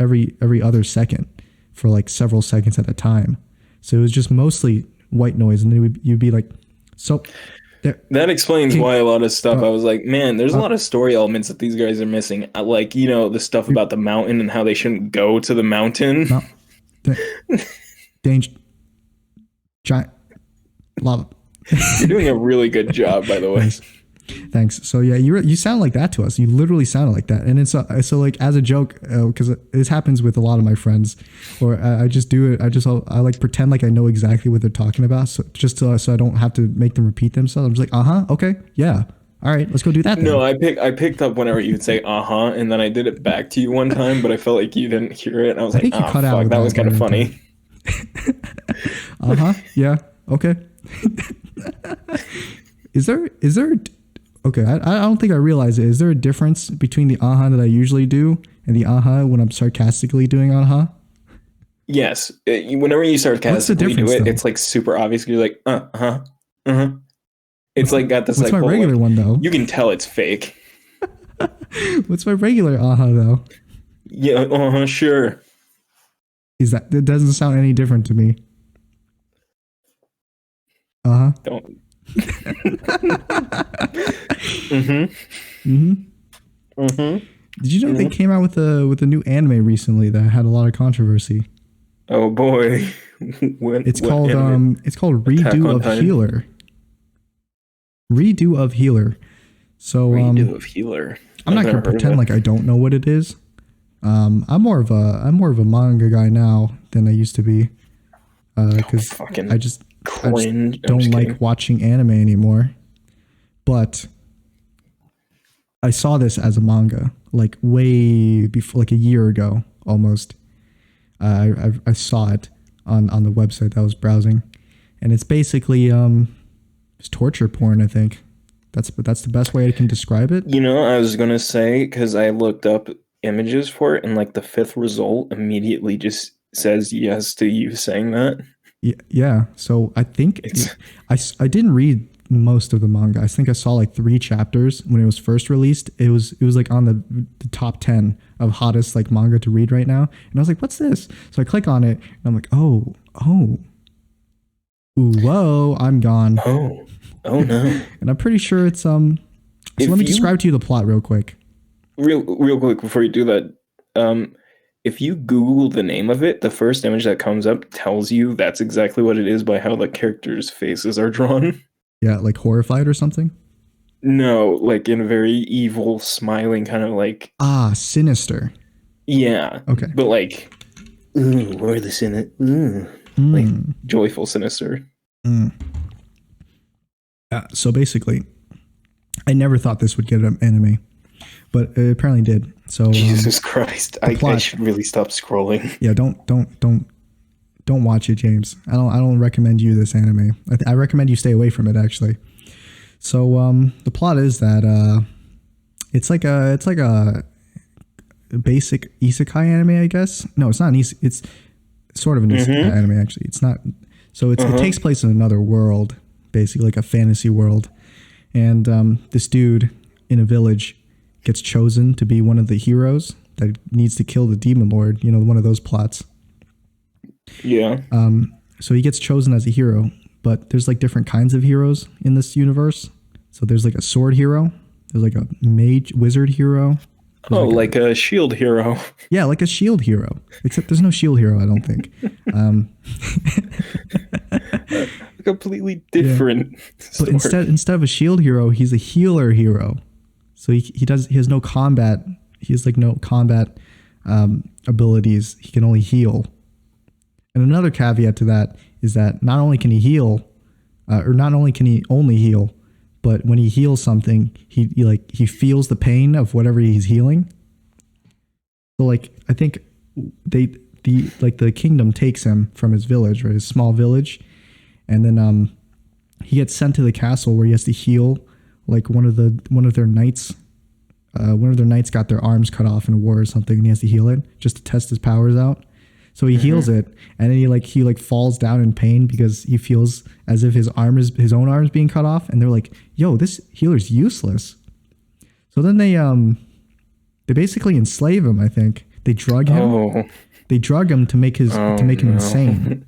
other second for like several seconds at a time. So it was just mostly white noise, and then you'd be like, so that explains why a lot of stuff I was like, man, there's a lot of story elements that these guys are missing. Like, you know, the stuff about the mountain and how they shouldn't go to the mountain. Danger, giant lava. You're doing a really good job, by the way. Thanks. So yeah, you sound like that to us. You literally sound like that, and it's so like as a joke, because this happens with a lot of my friends, or I just do it. I like pretend like I know exactly what they're talking about, so so I don't have to make them repeat themselves. I'm just like, okay, yeah, all right, let's go do that. Then. No, I picked up whenever you'd say and then I did it back to you one time, but I felt like you didn't hear it. And I was like, oh fuck, that was kind of funny. Yeah, okay. Is there okay, I don't think I realize it. Is there a difference between the that I usually do and the when I'm sarcastically doing Yes. Whenever you sarcastically do it, it's like super obvious. You're like, It's like got this what's like my regular one though? You can tell it's fake. What's my regular though? Yeah, sure. It doesn't sound any different to me. Don't. Did you know they came out with a new anime recently that had a lot of controversy? Oh boy. It's called Redo of Healer. Redo of Healer. So Redo of Healer. I'm not gonna pretend like I don't know what it is. I'm more of a manga guy now than I used to be. Because I just don't like watching anime anymore. But I saw this as a manga like way before, like a year ago almost. I saw it on the website that I was browsing, and it's basically it's torture porn. I think that's the best way I can describe it. You know, I was gonna say, because I looked up images for it, and like the fifth result immediately just says yes to you saying that. Yeah. So I think I didn't read most of the manga. I think I saw like 3 chapters when it was first released. It was like on the top 10 of hottest like manga to read right now. And I was like, what's this? So I click on it and I'm like, oh, ooh, whoa, I'm gone. Oh no. And I'm pretty sure it's so let me describe to you the plot real quick. Real quick before you do that. If you Google the name of it, the first image that comes up tells you that's exactly what it is by how the characters' faces are drawn. Yeah, like horrified or something? No, like in a very evil, smiling kind of like... sinister. Yeah. Okay. But like, ooh, we're the sinister. Like, joyful sinister. So basically, I never thought this would get an anime, but it apparently did. So Jesus Christ, I should really stop scrolling. Yeah, don't watch it, James. I don't recommend you this anime. I recommend you stay away from it actually. So the plot is that it's like a basic isekai anime, I guess. No, it's not an it's sort of an isekai anime actually. It's not. So it takes place in another world, basically like a fantasy world, and this dude in a village gets chosen to be one of the heroes that needs to kill the demon lord, one of those plots. Yeah. So he gets chosen as a hero, but there's like different kinds of heroes in this universe. So there's like a sword hero, there's like a mage wizard hero. Like a shield hero. Yeah, like a shield hero. Except there's no shield hero, I don't think. Completely different. Yeah. But instead of a shield hero, he's a healer hero. So he has no combat. He has like no combat abilities. He can only heal. And another caveat to that is that not only can he heal, or not only can he only heal, but when he heals something, he feels the pain of whatever he's healing. So like I think the kingdom takes him from his village, right, his small village, and then he gets sent to the castle where he has to heal like one of their knights. One of their knights got their arms cut off in a war or something, and he has to heal it just to test his powers out. So he heals it, and then he falls down in pain because he feels as if his own arm is being cut off, and they're like, "Yo, this healer's useless." So then they basically enslave him. I think they drug him. Oh. They drug him to make him insane.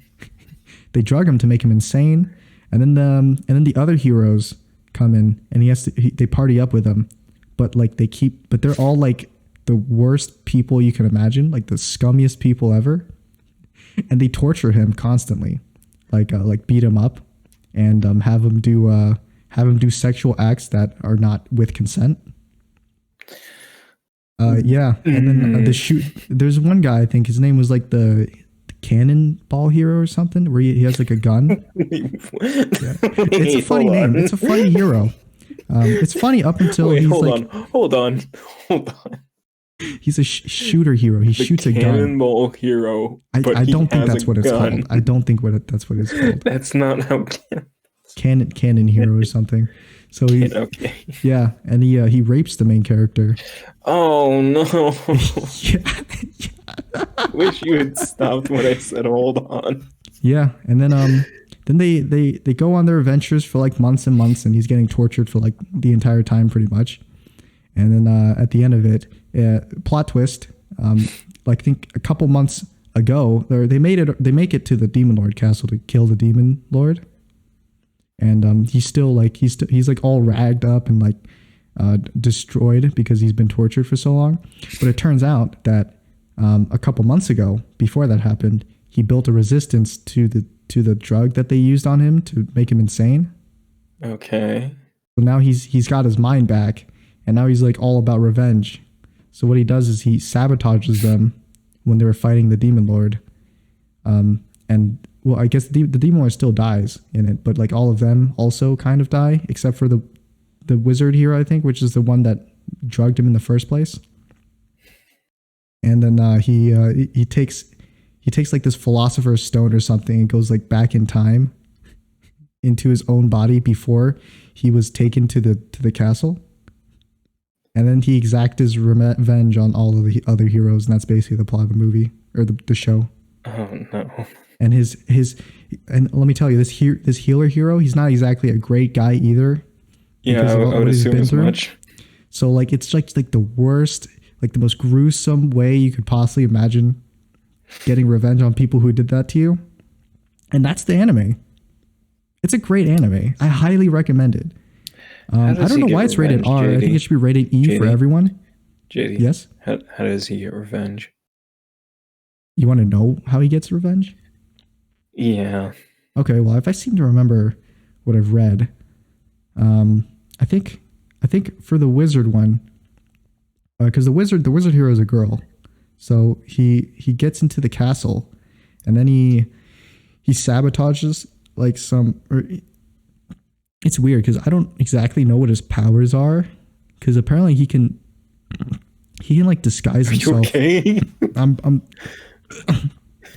They drug him to make him insane, and then the other heroes come in, and they party up with him, but they're all like the worst people you can imagine, like the scummiest people ever. And they torture him constantly, like beat him up, and have him do sexual acts that are not with consent. Yeah, and then there's one guy, I think his name was like the cannonball hero or something, where he has like a gun. Yeah. It's a funny name. It's a funny hero. It's funny up until hold on. He's a shooter hero. He shoots a gun. Cannonball hero. I don't think that's what it's called. I don't think that's what it's called. That's not how. Cannon hero or something. So yeah, and he rapes the main character. Oh no! Yeah. Wish you had stopped when I said hold on. Yeah, and then they go on their adventures for like months and months, and he's getting tortured for like the entire time, pretty much. And then at the end of it, plot twist. Like I think a couple months ago, they make it to the Demon Lord castle to kill the Demon Lord, and he's like all ragged up and like destroyed because he's been tortured for so long. But it turns out that a couple months ago, before that happened, he built a resistance to the drug that they used on him to make him insane. Okay. So now he's got his mind back, and now he's like all about revenge. So what he does is he sabotages them when they were fighting the Demon Lord. And well, I guess the Demon Lord still dies in it, but like all of them also kind of die, except for the wizard hero, I think, which is the one that drugged him in the first place. And then he takes like this philosopher's stone or something and goes like back in time into his own body before he was taken to the castle. And then he exacts his revenge on all of the other heroes, and that's basically the plot of the movie or the show. Oh no! And and let me tell you, this healer hero, he's not exactly a great guy either. Yeah, I would assume as much. So like it's like the worst, like the most gruesome way you could possibly imagine getting revenge on people who did that to you. And that's the anime. It's a great anime. I highly recommend it. I don't know why it's rated R. JD? I think it should be rated E JD? For everyone. JD. Yes? How does he get revenge? You want to know how he gets revenge? Yeah. Okay, well, if I seem to remember what I've read, I think for the wizard one, because the wizard hero is a girl, so he gets into the castle, and then he sabotages like it's weird because I don't exactly know what his powers are, because apparently he can like disguise himself. Are you okay?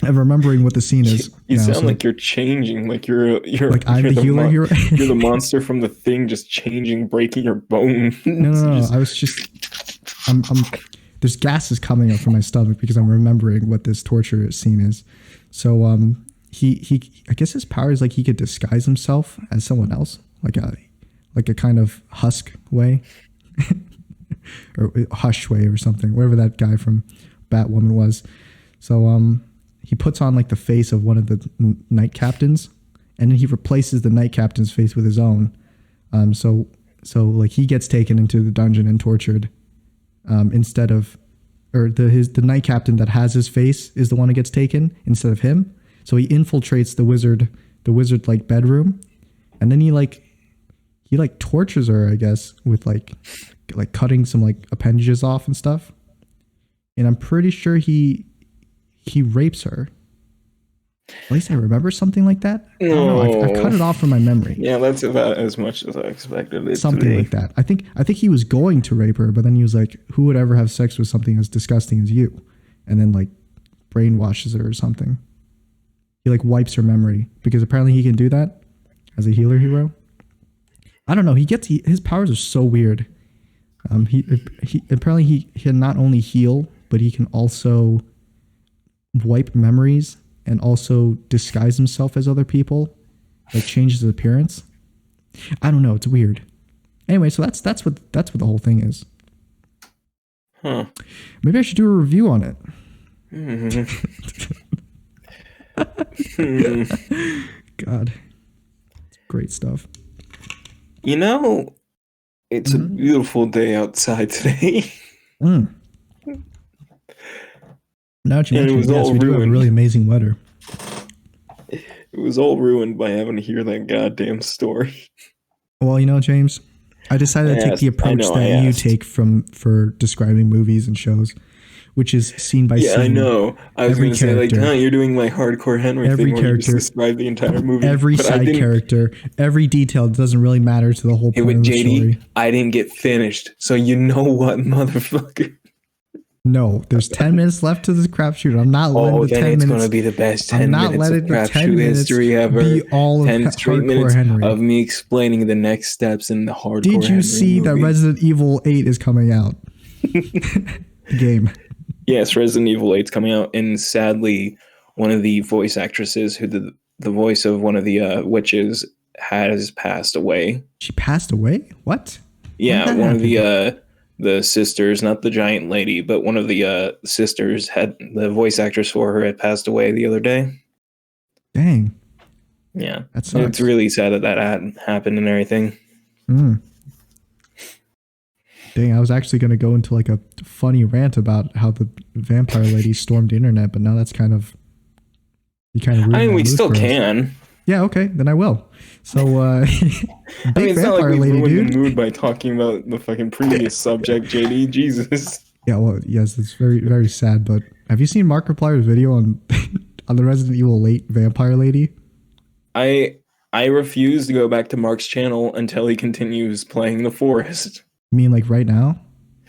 I'm remembering what the scene is. You sound like you're changing, like you're like I'm the healer hero. You're the monster from The Thing, just changing, breaking your bone. No. I was just I'm there's gases coming up from my stomach because I'm remembering what this torture scene is. So he I guess his power is like he could disguise himself as someone else, like a kind of husk way or hush way or something, whatever that guy from Batwoman was. So he puts on like the face of one of the knight captains, and then he replaces the knight captain's face with his own. So like he gets taken into the dungeon and tortured, instead of, or the knight captain that has his face is the one who gets taken instead of him. So he infiltrates the wizard like bedroom, and then he tortures her, I guess, with like like cutting some like appendages off and stuff. And I'm pretty sure he rapes her. At least I remember something like that. I don't know. I've cut it off from my memory. Yeah, that's about as much as I expected it something to be. Like that. I think he was going to rape her, but then he was like, "Who would ever have sex with something as disgusting as you?" And then like brainwashes her or something. He like wipes her memory because apparently he can do that as a healer hero. I don't know. His powers are so weird. He apparently he can not only heal, but he can also wipe memories and also disguise himself as other people, like change his appearance. I don't know. It's weird. Anyway, so that's what the whole thing is. Huh. Maybe I should do a review on it. God, great stuff. You know, it's a beautiful day outside today. Now that you mention it, yes, we do have really amazing weather. It was all ruined by having to hear that goddamn story. Well, you know, James, I decided to take the approach that you take for describing movies and shows, which is scene by scene. Yeah, I know. I was going to say, like, you're doing my hardcore Henry thing where you just describe the entire movie. Every side character, every detail doesn't really matter to the whole point of the story. I didn't get finished, so you know what, motherfucker. No, there's 10 minutes left to this crapshoot. I'm not letting the 10 minutes. It's going to be the best 10 minutes of crapshoot history ever. Be all 10 straight minutes Henry. Of me explaining the next steps in the hardcore Did you Henry see movie. That Resident Evil 8 is coming out? The game. Yes, Resident Evil 8's coming out, and sadly, one of the voice actresses who did the voice of one of the witches has passed away. She passed away? What? Yeah, one of the sisters, not the giant lady, but one of the sisters had the voice actress for her had passed away the other day. Dang. Yeah, it's really sad that happened and everything. Dang, I was actually going to go into like a funny rant about how the vampire lady stormed the internet, but now that's kind of we still can. Yeah, okay, then I will. So, big it's vampire not like we lady, ruined dude. the mood by talking about the fucking previous subject, JD. Jesus. Yeah, well, yes, it's very, very sad. But have you seen Markiplier's video on on the Resident Evil 8 vampire lady? I refuse to go back to Mark's channel until he continues playing The Forest. You mean like right now?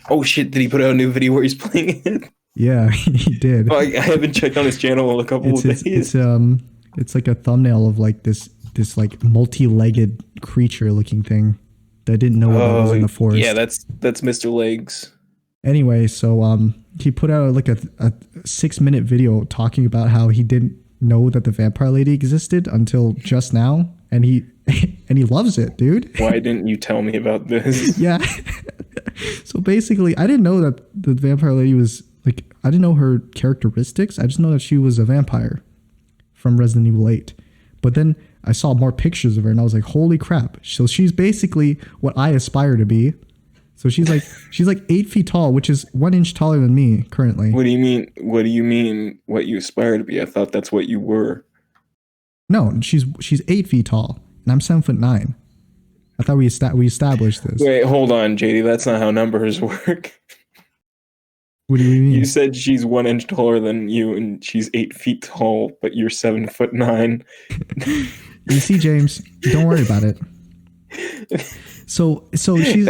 Oh shit! Did he put out a new video where he's playing it? Yeah, he did. Oh, I haven't checked on his channel in a couple of days. It's like a thumbnail of like this like multi-legged creature looking thing that I didn't know what was in the forest. Yeah, that's Mr. Legs. Anyway, so he put out like a 6-minute video talking about how he didn't know that the vampire lady existed until just now, and he loves it, dude. Why didn't you tell me about this? Yeah. So basically, I didn't know that the vampire lady was like, I didn't know her characteristics. I just know that she was a vampire from Resident Evil 8. But then I saw more pictures of her and I was like, holy crap. So she's basically what I aspire to be. So she's like 8 feet tall, which is 1 inch taller than me currently. What do you mean? What do you mean what you aspire to be? I thought that's what you were. No, she's 8 feet tall and I'm 7'9". I thought we established this. Wait, hold on, JD. That's not how numbers work. What do you mean? You said she's 1 inch taller than you, and she's 8 feet tall, but you're 7'9". You see, James, don't worry about it. So she's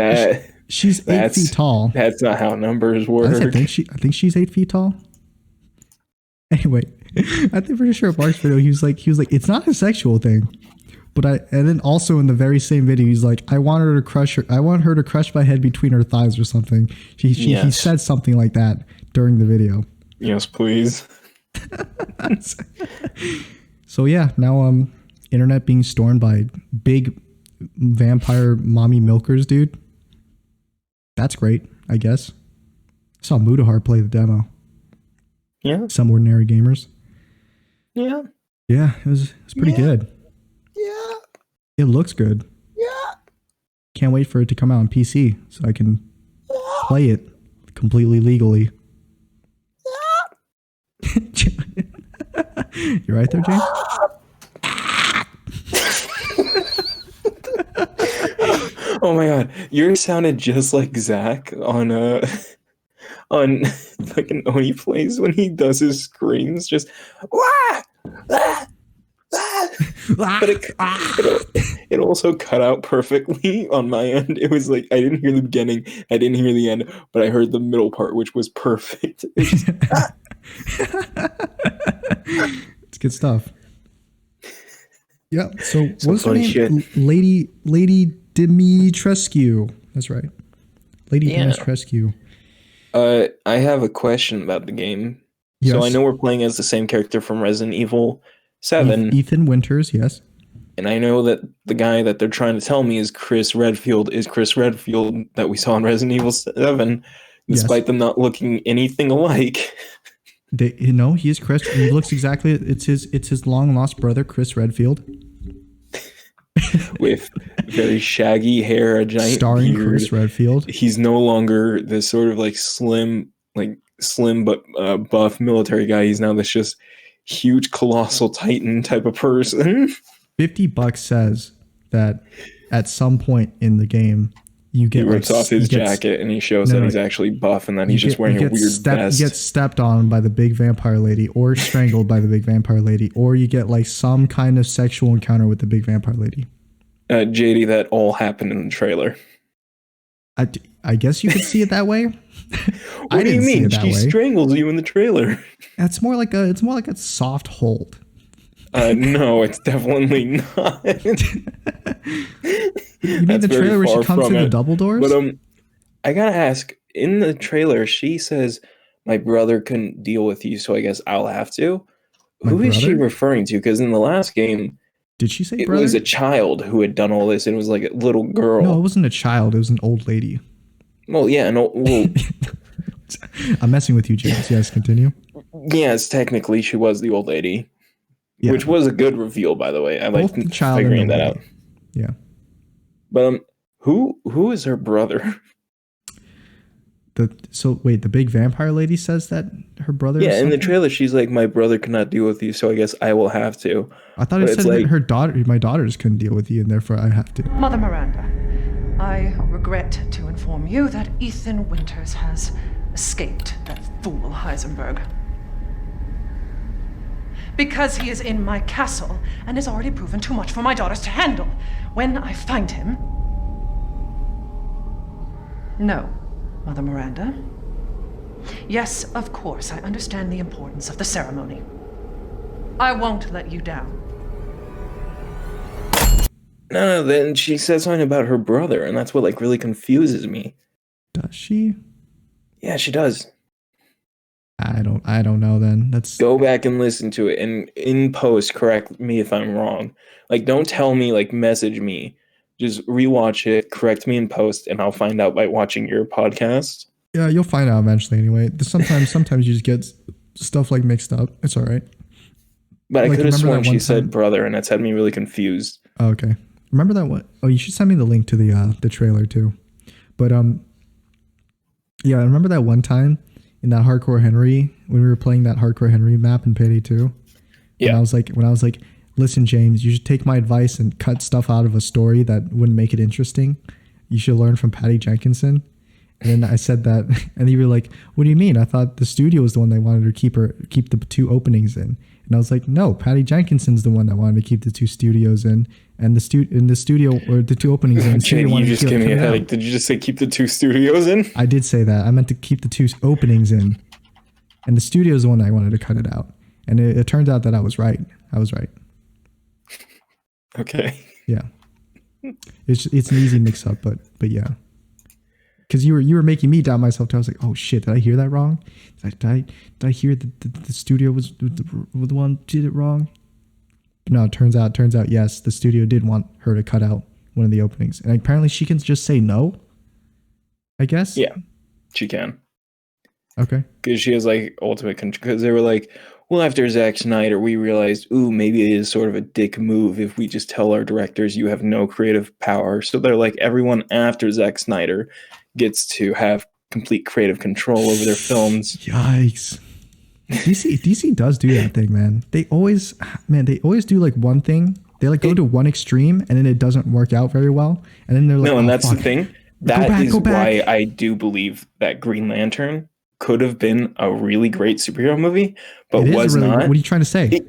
8 feet tall. That's not how numbers work. I think she's 8 feet tall. Anyway, I think pretty sure Mark's video he was like, it's not a sexual thing. And then also in the very same video, he's like, I want her to crush my head between her thighs or something. He said something like that during the video. Yes, please. So yeah, now internet being stormed by big vampire mommy milkers, dude. That's great, I guess. I saw Mudahar play the demo. Yeah. Some Ordinary Gamers. Yeah. Yeah, it was pretty good. Yeah. It looks good. Yeah. Can't wait for it to come out on PC so I can play it completely legally. You right there, James? Oh my god, yours sounded just like Zach on on fucking Oni plays when he does his screams, just wah! Ah! Ah! But it also cut out perfectly on my end. It was like I didn't hear the beginning, I didn't hear the end, but I heard the middle part, which was perfect. It's just, It's good stuff. Yeah. So what's her funny name? shit. Lady Dimitrescu. That's right. Lady Dimitrescu. I have a question about the game. Yes. So I know we're playing as the same character from Resident Evil 7. Ethan Winters, yes. And I know that the guy that they're trying to tell me is Chris Redfield that we saw in Resident Evil 7, despite them not looking anything alike. He is Chris. He looks exactly. It's his long lost brother, Chris Redfield, with very shaggy hair, a giant starring beard. Chris Redfield. He's no longer this sort of like slim but buff military guy. He's now this just huge colossal titan type of person. $50 says that at some point in the game you get he rips off his jacket and he shows that he's actually buff and that he's just wearing a weird vest. You get stepped on by the big vampire lady or strangled by the big vampire lady, or you get like some kind of sexual encounter with the big vampire lady. JD, that all happened in the trailer. I guess you could see it that way. What do you mean? She strangles you in the trailer. It's more like a soft hold. No, it's definitely not. You mean the trailer where she comes through the double doors? But I gotta ask, in the trailer, she says, "My brother couldn't deal with you, so I guess I'll have to." Who is she referring to? Because in the last game, did she say it brother? was a child who had done all this, and it was like a little girl. No, it wasn't a child. It was an old lady. Well, yeah, I'm messing with you, James. Yes, continue. Yes, technically, she was the old lady. Yeah. Which was a good reveal, by the way. I like figuring that out. Yeah. But who is her brother? The big vampire lady says that her brother. Yeah, in the trailer, she's like, "My brother cannot deal with you, so I guess I will have to." I thought it said like, her daughter. My daughters couldn't deal with you, and therefore I have to. Mother Miranda, I regret to inform you that Ethan Winters has escaped that fool Heisenberg. Because he is in my castle and has already proven too much for my daughters to handle. When I find him... No, Mother Miranda. Yes, of course, I understand the importance of the ceremony. I won't let you down. No, then she says something about her brother, and that's what like really confuses me. Does she? Yeah, she does. I don't know then. Let's go back and listen to it, and in post correct me if I'm wrong. Like, don't tell me, like, message me. Just rewatch it, correct me in post, and I'll find out by watching your podcast. Yeah, you'll find out eventually anyway. Sometimes you just get stuff like mixed up. It's all right. But I could have sworn she said brother, and that's had me really confused. Oh, okay. Remember that one? Oh, you should send me the link to the trailer too. But yeah, I remember that one time in that Hardcore Henry, when we were playing that Hardcore Henry map in Payday 2. Yeah. When I was like, listen, James, you should take my advice and cut stuff out of a story that wouldn't make it interesting. You should learn from Patty Jenkinson. And then I said that, and you were like, what do you mean? I thought the studio was the one that wanted to keep the two openings in. And I was like, no, Patty Jenkinson's the one that wanted to keep the two studios in, and the studio or the two openings in. You just gave me a headache. Did you just say keep the two studios in? I did say that. I meant to keep the two openings in, and the studio is the one that I wanted to cut it out. And it turned out that I was right. Okay. Yeah. It's an easy mix up, but yeah. Because you were making me doubt myself too. I was like, oh shit, did I hear that wrong? Did I hear the studio was the one did it wrong? But no, it turns out yes, the studio did want her to cut out one of the openings, and apparently she can just say no. I guess. Yeah, she can. Okay. Because she has like ultimate control. Because they were like, well, after Zack Snyder, we realized, ooh, maybe it is sort of a dick move if we just tell our directors you have no creative power. So they're like, everyone after Zack Snyder gets to have complete creative control over their films. Yikes. DC does do that thing, man. They always do like one thing They like go to one extreme and then it doesn't work out very well, and then they're like, No, and oh, that's fuck. the thing. That is why I do believe that Green Lantern could have been a really great superhero movie, but was not. What are you trying to say?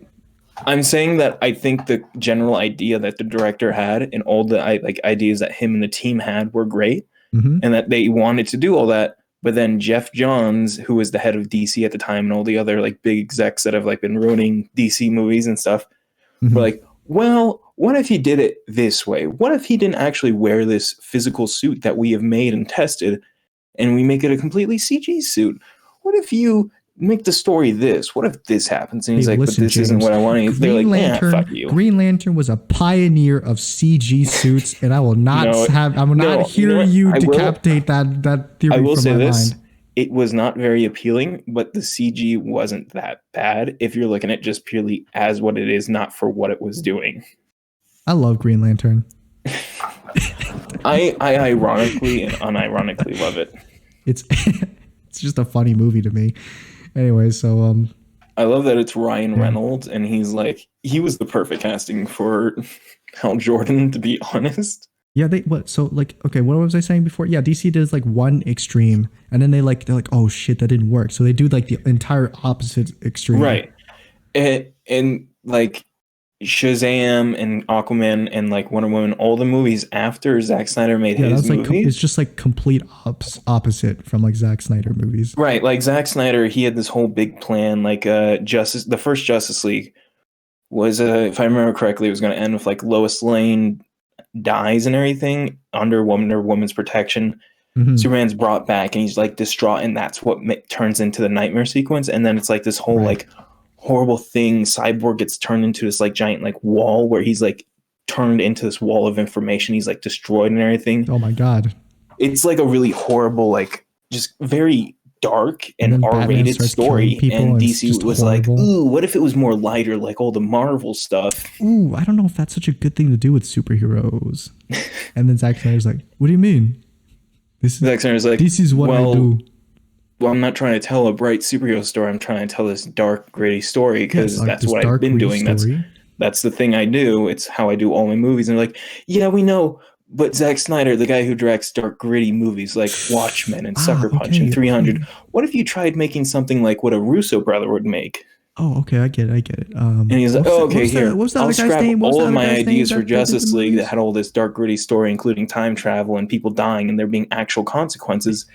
I'm saying that I think the general idea that the director had and all the ideas that him and the team had were great, and that they wanted to do all that. But then Jeff Johns, who was the head of DC at the time, and all the other like big execs that have like been ruining DC movies and stuff, were like, well, what if he did it this way? What if he didn't actually wear this physical suit that we have made and tested, and we make it a completely CG suit? What if you make the story this? What if this happens? And he's like, listen, but this James, isn't what I want. They're like, Lantern, fuck you. Green Lantern was a pioneer of CG suits, and I will not I will not hear you decapitate that theory I will from say my this. mind. It was not very appealing, but the CG wasn't that bad if you're looking at just purely as what it is, not for what it was doing. I love Green Lantern. I ironically and unironically love it. It's just a funny movie to me. Anyway, so I love that it's Ryan Reynolds, and he was the perfect casting for Hal Jordan, to be honest. Yeah, what was I saying before? Yeah, DC does like one extreme, and then they're like, oh shit, that didn't work. So they do like the entire opposite extreme. Right. And like Shazam and Aquaman and like Wonder Woman, all the movies after Zack Snyder made his movies. It's just like complete opposite from like Zack Snyder movies. Right. Like Zack Snyder, he had this whole big plan, like the first Justice League was, if I remember correctly, it was going to end with like Lois Lane dies and everything under Woman's protection. Superman's brought back and he's like distraught, and that's what turns into the nightmare sequence. And then it's like this whole like horrible thing. Cyborg gets turned into this like giant like wall where he's like turned into this wall of information. He's like destroyed and everything. Oh my god! It's like a really horrible, like just very dark and R-rated story. And DC was like, ooh, what if it was more lighter, like all the Marvel stuff? Ooh, I don't know if that's such a good thing to do with superheroes. And then Zack Snyder's like, what do you mean? Zack Snyder's like, this is what I do. Well, I'm not trying to tell a bright superhero story. I'm trying to tell this dark, gritty story because that's what I've been doing. That's the thing I do. It's how I do all my movies. And they're like, yeah, we know. But Zack Snyder, the guy who directs dark, gritty movies like Watchmen and Sucker Punch and 300, what if you tried making something like what a Russo brother would make? Oh, okay, I get it. And he's like, here, I'll scrap all of my ideas for Justice League that had all this dark, gritty story, including time travel and people dying and there being actual consequences.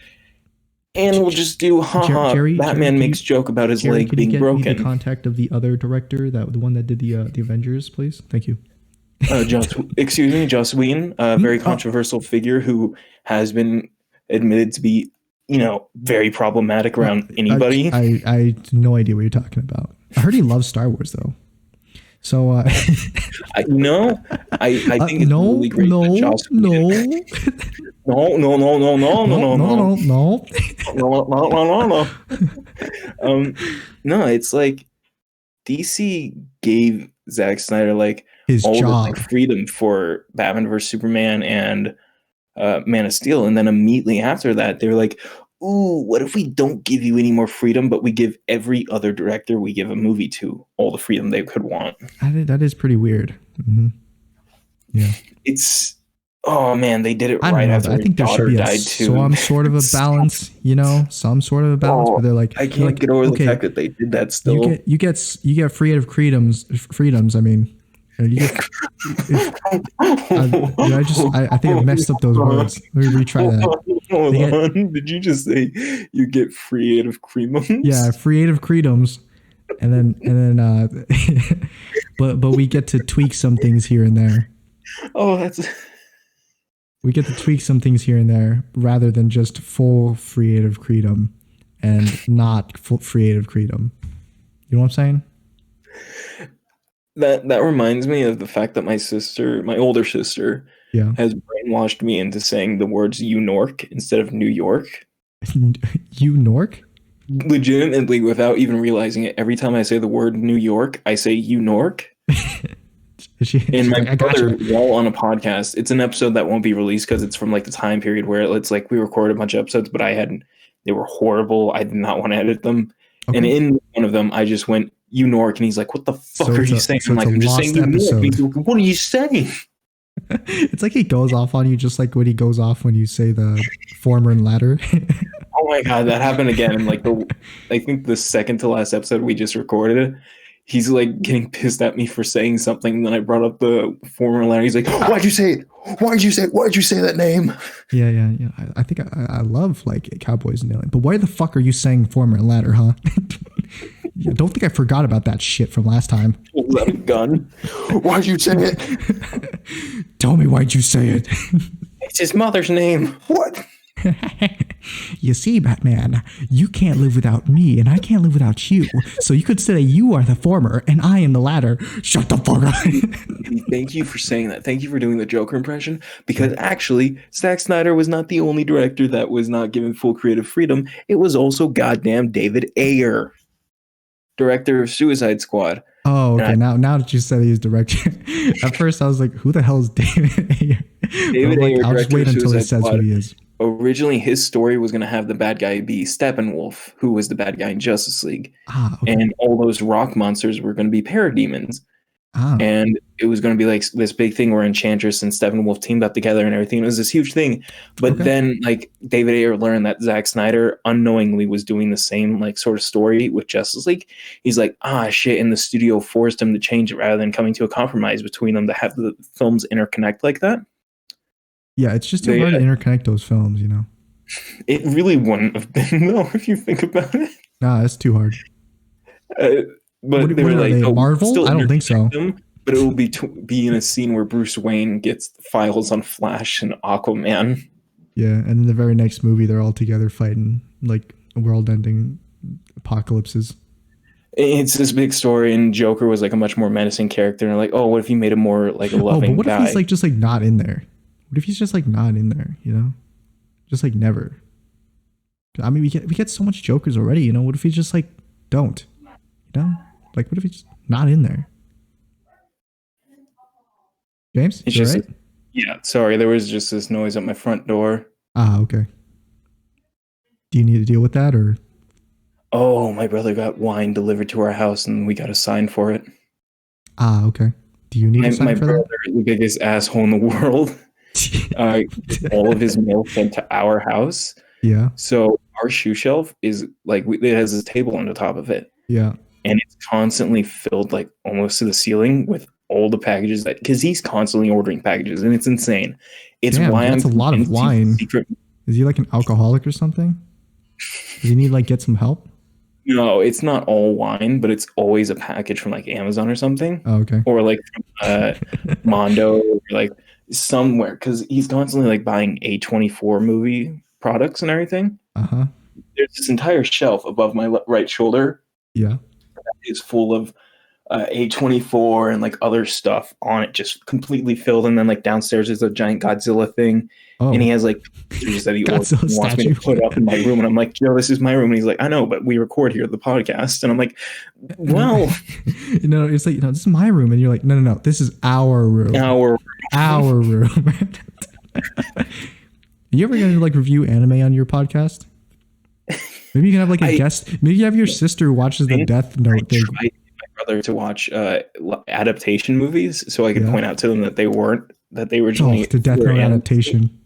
And we'll just do, Batman makes joke about his leg being broken. Can you get me the contact of the other director, the one that did the Avengers, please? Thank you. Joss Whedon, a very controversial figure who has been admitted to be, very problematic around anybody. I have no idea what you're talking about. I heard he loves Star Wars though. So I think it's really great that Joss Whedon. No, it's like DC gave Zack Snyder like his all job, the freedom for Batman vs Superman and Man of Steel, and then immediately after that, they were like, "Ooh, what if we don't give you any more freedom, but we give every other director we give a movie to all the freedom they could want?" That is pretty weird. Yeah, it's. Oh man, they did it right after their daughter died too. Some sort of a balance, where they're like, I can't get over the fact that they did that. Still, you get freedom freedoms. I mean, you get. I think I messed up those words. Let me retry that. Hold on. Did you just say you get creative freedoms? Yeah, creative freedoms, and then but we get to tweak some things here and there. Oh, that's. We get to tweak some things here and there rather than just full creative freedom and not full creative freedom. You know what I'm saying? That reminds me of the fact that my older sister, has brainwashed me into saying the words "Unork" instead of New York. Unork? Legitimately, without even realizing it, every time I say the word New York, I say Unork. And my brother, while on a podcast, it's an episode that won't be released because it's from like the time period where it's like we recorded a bunch of episodes, but they were horrible. I did not want to edit them. Okay. And in one of them, I just went you Nork, and he's like, what the fuck So are it's you a- saying? so I'm it's like, a I'm just lost saying you Nork. episode. And he's like, what are you saying? It's like he goes off on you just like when he goes off when you say the former and latter. Oh my god, that happened again in like I think the second to last episode we just recorded. He's like getting pissed at me for saying something, and then I brought up the former letter. He's like, "Why'd you say it? Why'd you say that name?" Yeah. I think I love like Cowboys and Alien, but why the fuck are you saying former and latter, huh? Yeah, don't think I forgot about that shit from last time. Pulls out a gun. Why'd you say it? Tell me why'd you say it? It's his mother's name. What? You see, Batman, you can't live without me, and I can't live without you. So you could say you are the former, and I am the latter. Shut the fuck up. Thank you for saying that. Thank you for doing the Joker impression, because actually, Zack Snyder was not the only director that was not given full creative freedom. It was also goddamn David Ayer, director of Suicide Squad. Oh, okay. Now that you said he was director, at first I was like, "Who the hell is David Ayer?" David like, Ayer, I'll just director wait of until he Suicide says Squad. who he is. Originally, his story was going to have the bad guy be Steppenwolf, who was the bad guy in Justice League. Okay. And all those rock monsters were going to be parademons. Ah. And it was going to be like this big thing where Enchantress and Steppenwolf teamed up together and everything. It was this huge thing. But then like David Ayer learned that Zack Snyder unknowingly was doing the same like sort of story with Justice League. He's like, shit. And the studio forced him to change it rather than coming to a compromise between them to have the films interconnect like that. Yeah, it's just too hard to interconnect those films, you know? It really wouldn't have been, though, if you think about it. Nah, it's too hard. But they were like, Marvel? still I don't think so. them, but it will be in a scene where Bruce Wayne gets files on Flash and Aquaman. Yeah, and in the very next movie, they're all together fighting like world-ending apocalypses. It's this big story, and Joker was like a much more menacing character. And like, what if he made him more like a loving but what guy? if he's like just like not in there? What if he's just like not in there? You know, just like never. I mean, we get so much Jokers already. You know, what if he's just like don't? You know, like what if he's not in there? James, It's you just right? Yeah. Sorry, there was just this noise at my front door. Okay. Do you need to deal with that or? Oh, my brother got wine delivered to our house, and we got a sign for it. Okay. Do you need a sign my for brother, that? the biggest asshole in the world. All of his mail sent to our house. Yeah. So our shoe shelf is like it has this table on the top of it. Yeah. And it's constantly filled like almost to the ceiling with all the packages because he's constantly ordering packages, and it's insane. It's why that's I'm a lot of wine. Secret. Is he like an alcoholic or something? Does he need like get some help? No, it's not all wine, but it's always a package from like Amazon or something. Oh, okay. Or like from Mondo, or like somewhere, because he's constantly like buying A24 movie products and everything. There's this entire shelf above my right shoulder. Yeah. That is full of A24 and like other stuff on it, just completely filled. And then like downstairs is a giant Godzilla thing. And he has like pictures that he wants me to put up in my room. And I'm like, Joe, this is my room. And he's like, I know, but we record here the podcast. And I'm like, well, it's like, this is my room. And you're like, no, this is our room. Our room. You ever gonna like review anime on your podcast? Maybe you can have like a guest. Maybe you have your sister who watches the Death Note thing. I tried my brother to watch adaptation movies so I could point out to them that they originally the Death Note adaptation.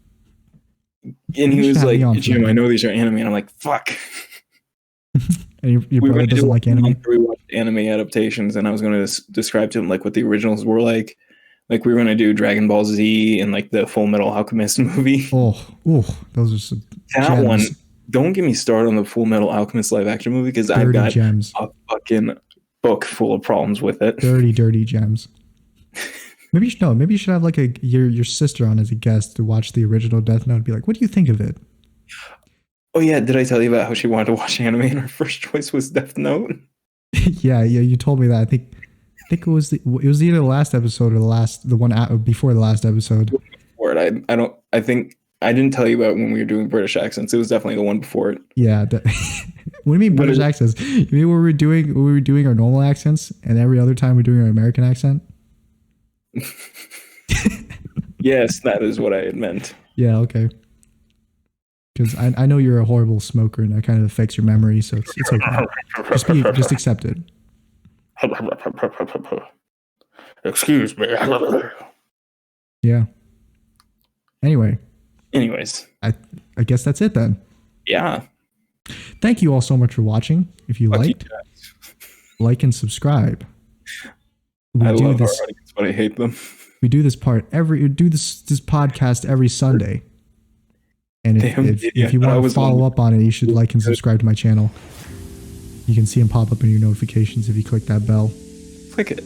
And he was like, Jim, I know these are anime. And I'm like, fuck. And your brother doesn't like anime? We watched anime adaptations, and I was going to describe to him like what the originals were like. Like we were going to do Dragon Ball Z and like the Full Metal Alchemist movie. Oh, those are some that gems. One. Don't get me started on the Full Metal Alchemist live action movie because I've got gems. A fucking book full of problems with it. Dirty gems. Maybe you should have like your sister on as a guest to watch the original Death Note and be like, what do you think of it? Oh yeah, did I tell you about how she wanted to watch anime and her first choice was Death Note? yeah, you told me that. I think it was either the last episode or the one before the last episode. I think I didn't tell you about when we were doing British accents. It was definitely the one before it. Yeah. What do you mean British accents? You mean we were doing our normal accents and every other time we're doing our American accent? Yes, that is what I had meant. Yeah, okay. Because I know you're a horrible smoker and that kind of affects your memory, so it's okay. Just accept it. Excuse me. Yeah. Anyway, Anyways, I guess that's it then. yeah. Thank you all so much for watching. If you Fuck you liked, guys. like and subscribe. We I do love this. our audience, but I hate them. We do this this podcast every Sunday. And if you want to follow up on it, you should like and subscribe to my channel. You can see them pop up in your notifications if you click that bell. Click it.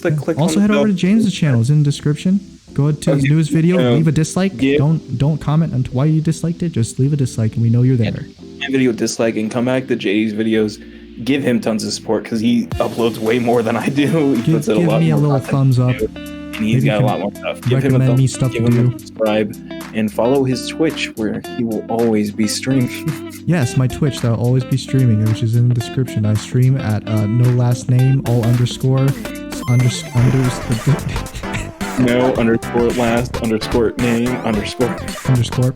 Click. Also, on head the over bell. to James's channel. It's in the description. Go ahead to his newest video. Leave a dislike. Yeah. Don't comment on why you disliked it. Just leave a dislike, and we know you're there. And video dislike and come back to JD's videos. Give him tons of support because he uploads way more than I do. He puts Give it a lot me a more little content thumbs up. than I do, and he's got a lot more stuff. Give him a recommend thumbs me up, stuff give to him a do. subscribe, and follow his Twitch where he will always be streaming. Yes, my Twitch that'll always be streaming, which is in the description. I stream at no last name all underscore. No underscore last underscore name underscore. Underscore.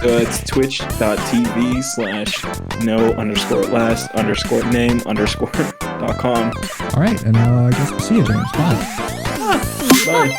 It's twitch.tv/no underscore last underscore name underscore.com. All right, and I guess we'll see you, James. Bye. Bye.